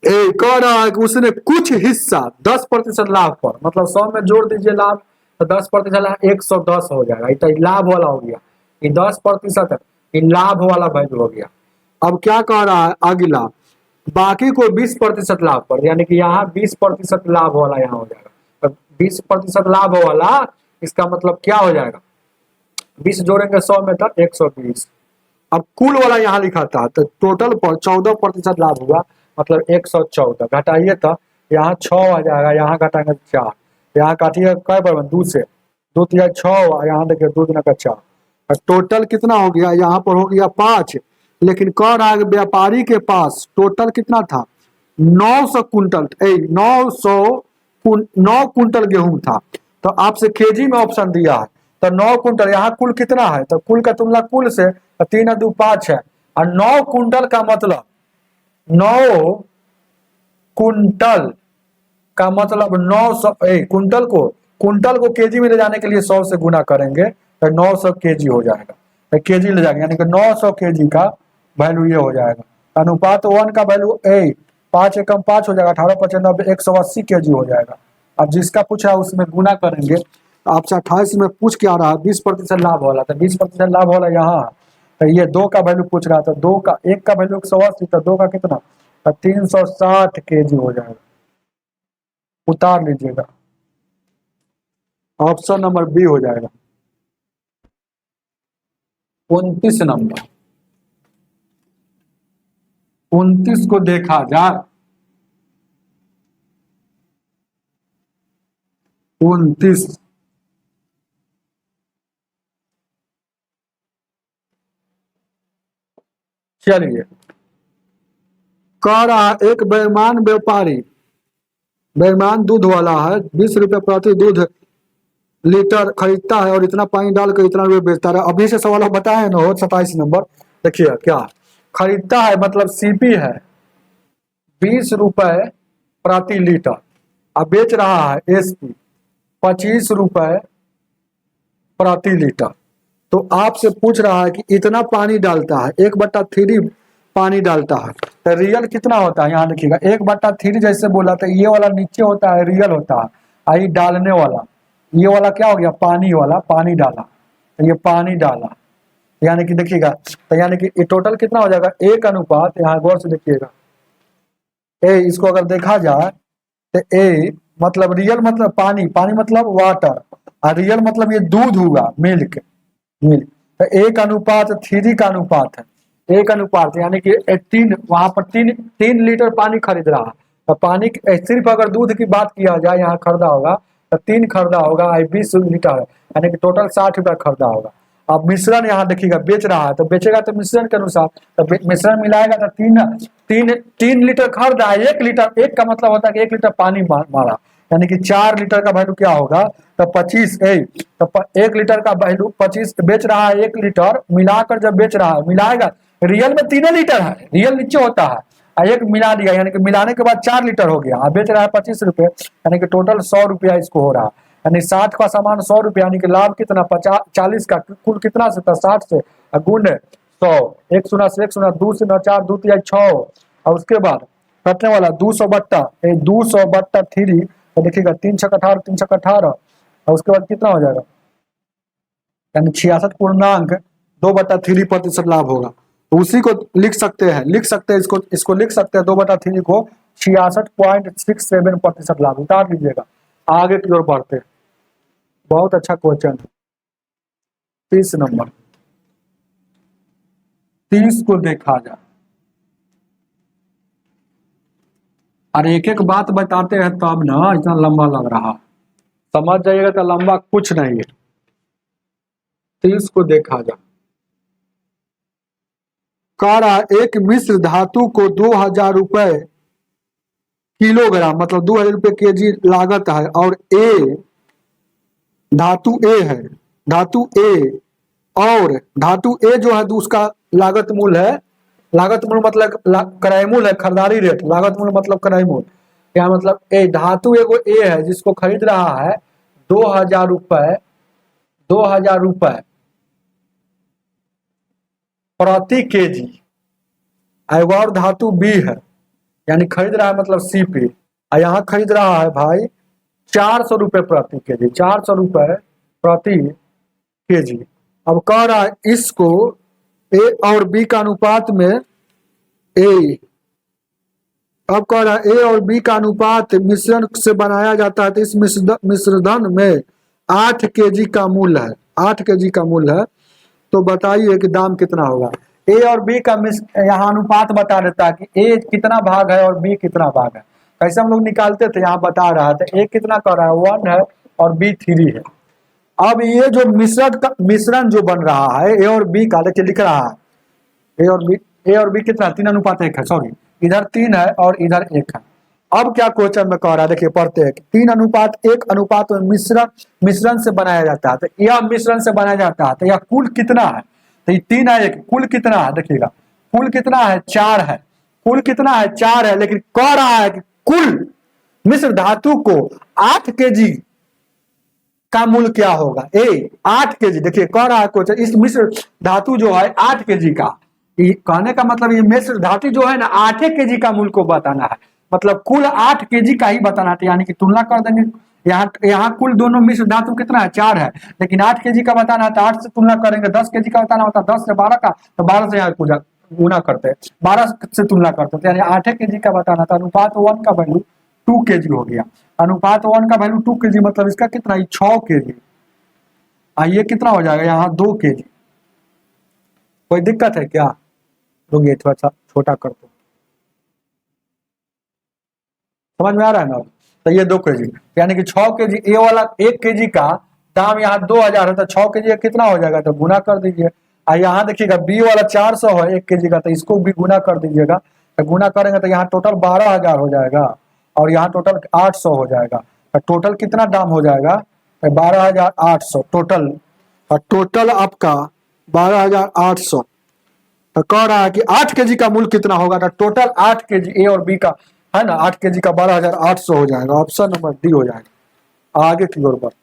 Speaker 1: कह रहा है कि उसने कुछ हिस्सा 10% लाभ पर, मतलब 100 में जोड़ दीजिए लाभ, तो 10% लाभ 110 हो जाएगा, तो लाभ वाला हो गया, ये 10% लाभ वाला वैल्यू हो गया। अब क्या कह रहा है अगला, बाकी को 20% लाभ पर, यानी कि यहाँ 20% लाभ वाला यहाँ हो जाएगा, तो 20% लाभ वाला इसका मतलब क्या हो जाएगा 20 जोड़ेंगे 100 में तो 120। अब कुल वाला यहाँ लिखा था, तो टोटल पर 14% लाभ हुआ, मतलब 114, घटाइए तो यहाँ 6 आ जाएगा, यहाँ घटाएंगे 4, यहाँ काटिए कै पर 2 से 2 3 6, यहाँ देखिए 2 दिन का 4, टोटल कितना हो गया यहाँ पर हो गया 5, लेकिन कह रहा है व्यापारी के पास टोटल कितना था 900 कुंटल 9 कुंटल गेहूं था, तो आपसे केजी में ऑप्शन दिया है, तो 9 कुंटल, यहाँ कुल कितना है तो कुल का तुलना कुल से 3 2 5 है, और 9 कुंटल का मतलब 9 कुंटल का मतलब 900 कुंटल को केजी में ले जाने के लिए 100 से गुना करेंगे तो 900 केजी हो जाएगा, तो केजी ले जाएंगे, यानी कि 900 केजी का वैल्यू ये हो जाएगा। अनुपात 1 का वैल्यू 5 एकम 5 हो जाएगा, 18×5 = 180 केजी हो जाएगा। अब जिसका पूछा है उसमें गुना करेंगे, तो आपसे 28 में पूछ के आ रहा है 20% लाभ वाला, तो 20% लाभ वाला यहाँ, तो ये 2 का वैल्यू पूछ रहा था, 2 का 1 का वैल्यू 180, तो 2 का कितना, तो 360 केजी हो जाएगा। उतार लीजिएगा, ऑप्शन नंबर बी हो जाएगा। 29 नंबर, 29 को देखा जाए, 29 चलिए, कह रहा एक बेईमान व्यापारी, बेईमान दूध वाला है, 20 रुपये प्रति दूध लीटर खरीदता है और इतना पानी डालकर इतना रुपये बेचता है। अभी से सवाल बताए ना, 27 नंबर देखिए क्या खरीदता है, मतलब सीपी है 20 रुपये प्रति लीटर, अब बेच रहा है एसपी 25 रुपये प्रति लीटर। तो आपसे पूछ रहा है कि इतना पानी डालता है, 1/3 पानी डालता है, तो रियल कितना होता है, यहाँ देखिएगा 1/3 जैसे बोला था, ये वाला नीचे होता है रियल होता है, आई डालने वाला, ये वाला क्या हो गया पानी वाला, पानी डाला, तो ये पानी डाला, यानी कि देखिएगा, तो यानी कि टोटल कितना हो जाएगा 1 अनुपात, यहाँ गौर से देखिएगा इसको अगर देखा जाए तो मतलब रियल मतलब पानी, पानी मतलब वाटर, और रियल मतलब ये दूध होगा मिल्क, तो 1/3 का अनुपात है, 1 अनुपात, यानी कि 3, वहां पर 3 लीटर पानी खरीद रहा है, तो पानी सिर्फ अगर दूध की बात किया जाए यहाँ खरीदा होगा तो 3 खरीदा होगा, 20 लीटर, यानी कि टोटल 60 रुपया खरीदा होगा। अब मिश्रण यहाँ देखिएगा बेच रहा है, तो बेचेगा तो मिश्रण के अनुसार, तो मिश्रण मिलाएगा तो 3 लीटर खरीदा है, 1 लीटर, 1 का मतलब होता है कि 1 लीटर पानी मारा, यानी कि 4 लीटर का वैल्यू क्या होगा, तो 25 तो 1 लीटर का वैल्यू 25, बेच रहा है 1 लीटर, मिलाकर जब बेच रहा है, मिलाएगा रियल में 3 लीटर है, रियल नीचे होता है, एक मिला दिया, यानी कि मिलाने के बाद 4 लीटर हो गया, बेच रहा है 25 रुपये, यानी कि टोटल 100 रुपया इसको हो रहा है, यानी 60 का सामान 100 रुपया, यानी कि लाभ कितना 40 का, कुल कितना से था 60 से गुण 100, 1 शून्य से 1 शून्य, 2 शून्य 4, 2 तिहाई 6, और उसके बाद कटने वाला 200/3, तो देखिएगा 3 छक 18, 3 छक 18, और उसके बाद कितना हो जाएगा, यानी 66.2/3% लाभ होगा। तो उसी को लिख सकते हैं, इसको लिख सकते हैं 2/3 को 66.67% लाभ। उतार लीजिएगा, आगे की ओर बढ़ते, बहुत अच्छा क्वेश्चन। 30 नंबर, 30 को देखा जाए, और एक एक बात बताते हैं तब ना इतना लंबा लग रहा, समझ जाइएगा तो लंबा कुछ नहीं है। 30 को देखा जाए, कह रहा एक मिश्र धातु को 2000 रुपये किलोग्राम, मतलब 2000 रुपये केजी लागत है, और धातु ए है, धातु ए, और धातु ए जो है उसका लागत मूल्य है, लागत मूल्य मतलब क्रय मूल्य है, खरीदारी रेट, लागत मूल्य मतलब क्रय मूल्य, क्या मतलब धातु एगो ए है जिसको खरीद रहा है 2000 रुपये, 2000 रुपये प्रति केजी, और धातु बी है, यानी खरीद रहा है मतलब सीपी, यहाँ खरीद रहा है भाई 400 रुपये प्रति केजी, 400 रुपये प्रति केजी। अब कह रहा है इसको ए और बी का अनुपात में अब कह रहा है ए और बी का अनुपात मिश्रण से बनाया जाता है, तो इस मिश्रण में 8 केजी का मूल्य है, 8 केजी का मूल्य है, तो बताइए कि दाम कितना होगा। ए और बी का यहाँ अनुपात बता देता है कि ए कितना भाग है और बी कितना भाग है, कैसे हम लोग निकालते थे, यहाँ बता रहा था ए कितना कर रहा है 1 है और बी 3 है। अब ये जो मिश्रण जो बन रहा है ए और बी का, देखिए लिख रहा है ए और बी कितना 3:1 है, सॉरी इधर 3 है और इधर 1 है, अब क्या क्वेश्चन में कह रहा है, देखिए पढ़ते हैं। 3:1 अनुपात में मिश्रण से बनाया जाता है, तो यह मिश्रण से बनाया जाता है, तो यह कुल कितना है? तो ये 3:1 कुल कितना है? देखिएगा कुल कितना है? 4 है। कुल कितना है? 4 है। लेकिन कह रहा है कि कुल मिश्र धातु को 8 kg का मूल्य क्या होगा? 8 kg। देखिए कह रहा है क्वेश्चन, इस मिश्र धातु जो है 8 kg का, कहने का मतलब ये मिश्र धातु जो है ना 8 kg का मूल्य को बताना है, मतलब कुल 8 kg का ही बताना है। यानी कि तुलना कर देंगे, यहाँ कुल दोनों मिश्र धातु कितना है? 4 है, लेकिन 8 kg का बताना है तो 8 से तुलना करेंगे। 10 kg का बताना होता है 10 से 12 का, तो 12 से यहाँ गुना करते हैं, 12 से तुलना करते हैं, यानी 8 kg का बताना था। अनुपात 1 का वैल्यू 2 kg हो गया। अनुपात 1 का वैल्यू 2 kg, मतलब इसका कितना? 6 kg। ये कितना हो जाएगा? यहाँ 2 kg। कोई दिक्कत है क्या? रुकिए थोड़ा सा छोटा कर दो, समझ में आ रहा है ना? तो ये 2 kg, यानी कि 6 kg। ए वाला 1 kg का दाम यहाँ 2000 है, तो 6 kg कितना हो जाएगा? तो गुना कर दीजिए। यहाँ देखिएगा बी वाला 400 है 1 kg का, तो इसको भी गुना कर दीजिएगा। तो गुना करेंगे तो यहाँ टोटल 12,000 हो जाएगा, और यहाँ टोटल 800 हो जाएगा। तो टोटल कितना दाम हो जाएगा? 12,800 टोटल, और टोटल आपका 12,800। तो कह रहा है कि 8 kg का मूल्य कितना होगा? तो टोटल 8 kg ए और बी का है ना, 8 kg का 12,800 हो जाएगा। ऑप्शन नंबर डी हो जाएगा। आगे की ओर बढ़ते,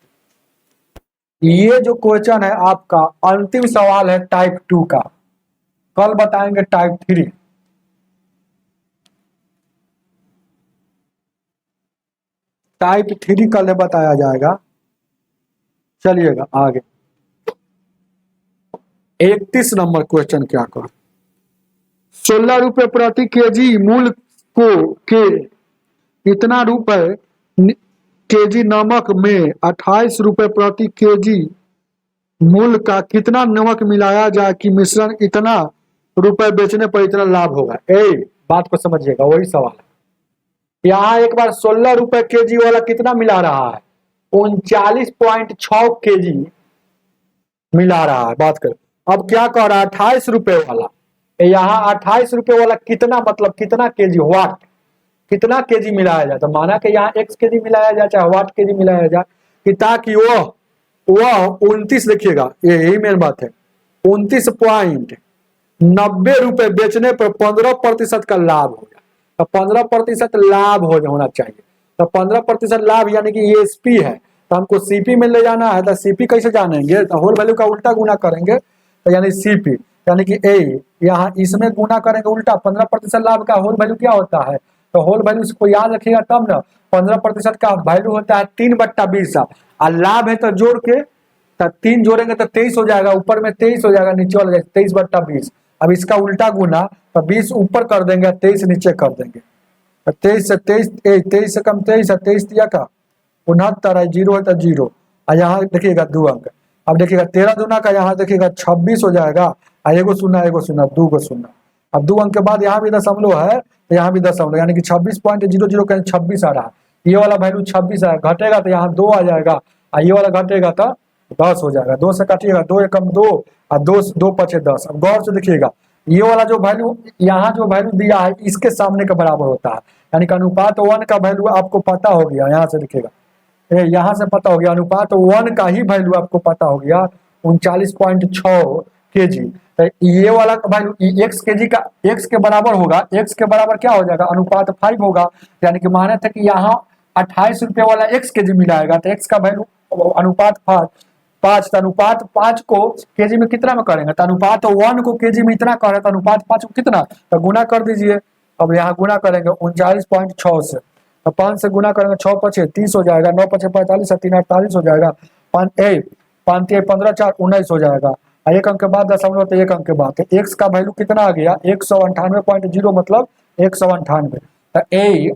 Speaker 1: ये जो क्वेश्चन है आपका अंतिम सवाल है टाइप 2 का, कल बताएंगे टाइप 3। टाइप 3 कल बताया जाएगा। चलिएगा आगे, 31 नंबर क्वेश्चन क्या कर, 16 रुपए प्रति केजी मूल्य को के इतना रुपए केजी नमक में 28 रुपए प्रति केजी मूल्य का कितना नमक मिलाया जाए कि मिश्रण इतना रुपए बेचने पर इतना लाभ होगा? बात को समझिएगा, वही सवाल है। यहाँ एक बार 16 रुपए केजी वाला कितना मिला रहा है? 39.6 केजी मिला रहा है। बात कर, अब क्या कह रहा है? 28 रुपए वाला, यहाँ 28 रुपए वाला कितना, मतलब कितना केजी, वाट, कितना केजी मिलाया जाए? तो माना कि यहाँ x केजी मिलाया जाए चाहे वाट केजी मिलाया जाए, कि ताकि वह 29, देखिएगा यही मेन बात है, 29.90 रुपए बेचने पर 15% का लाभ हो जाए। तो 15% लाभ होना चाहिए। तो 15% लाभ यानी कि ये एसपी है, तो हमको सीपी में ले जाना है। तो सीपी कैसे जानेंगे? तो होल वैल्यू का उल्टा गुना करेंगे, तो यानी सीपी यानी कि ए, यहाँ इसमें गुना करेंगे उल्टा। 15% लाभ का होल वैल्यू क्या होता है? तो होल वैल्यू इसको याद रखिएगा तब ना। 15% का वैल्यू होता है 3/20, और लाभ है तो जोड़ के, तो 3 जोड़ेंगे तो 23 हो जाएगा, ऊपर में 23 हो जाएगा, नीचे वाला 23/20। अब इसका उल्टा गुना, तो 20 ऊपर कर देंगे, 23 नीचे कर देंगे। 23 से 23 से कम 23 है, 23 दिया का 69 है, 0 है तो 0। और यहाँ देखिएगा 2 अंक। अब देखिएगा 13 दूना का यहाँ देखिएगा 26 हो जाएगा, और एगो शून्य 2 को शून्य। अब 2 अंक के बाद यहाँ भी दशमलव है, तो यहाँ भी दशमलव, यानी कि 26.00 का 26 आ रहा है। ये वाला वैल्यू 26 है, घटेगा तो यहाँ 2 आ जाएगा, और ये वाला घटेगा तो 10 हो जाएगा। 2 से काटिएगा, 2 एकम 2, और 2 पचे 10। अब गौर से देखिएगा, ये वाला जो वैल्यू यहाँ जो वैल्यू दिया है इसके सामने के बराबर होता है, यानी कि अनुपात 1 का वैल्यू आपको पता हो गया। यहाँ से देखिएगा, यहाँ से पता हो गया, अनुपात 1 का ही वैल्यू आपको पता हो गया, 39.6 केजी। तो ये वाला वैल्यू x केजी का x के बराबर होगा। x के बराबर क्या हो जाएगा? अनुपात 5 होगा। यानी कि माने थे कि यहाँ 28 रुपए वाला x केजी मिलाएगा, तो x का वैल्यू अनुपात 5, तो अनुपात 5 को केजी में कितना में करेंगे? तो अनुपात 1 को केजी में इतना करे, तो अनुपात 5 को कितना, तो गुना कर दीजिए। अब यहाँ गुना करेंगे 39.6 से, तो 5 से गुना करेंगे, 6 पचे 30 हो जाएगा, 9 पचे 45, 3 48 हो जाएगा, 5 15 4 19 हो जाएगा। 1 अंक के बाद दशमलव, तो 1 अंक के बाद एक्स का वैल्यू कितना आ गया? 198.0, मतलब 198। तो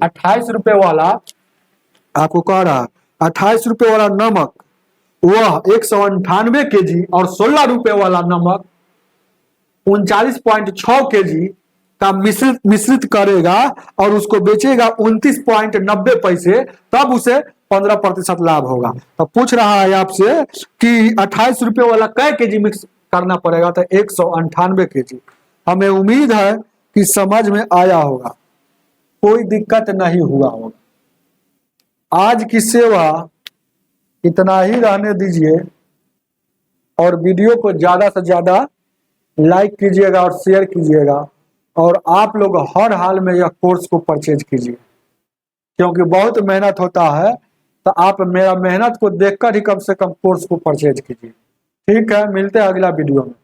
Speaker 1: 28 रुपए वाला आपको कह रहा है, 28 रुपए वाला नमक वह 198 केजी, और 16 रुपए वाला नमक 39.6 केजी का मिश्रित करेगा और उसको बेचेगा 29.90 पैसे, तब उसे 15% लाभ होगा। तो पूछ रहा है आपसे कि 28 रुपए वाला कै केजी मिक्स करना पड़ेगा? तो 198 केजी। हमें उम्मीद है कि समझ में आया होगा। कोई दिक्कत नहीं हुआ होगा। आज की सेवा इतना ही रहने दीजिए और वीडियो को ज़्यादा से ज़्यादा लाइक कीजिएगा और शेयर कीजिएगा, और आप लोग हर हाल में यह कोर्स को परचेज कीजिए, क्योंकि बहुत मेहनत होता है। तो आप मेरा मेहनत को देखकर ही कम से कम कोर्स को परचेज कीजिए। ठीक है, मिलते हैं अगला वीडियो में।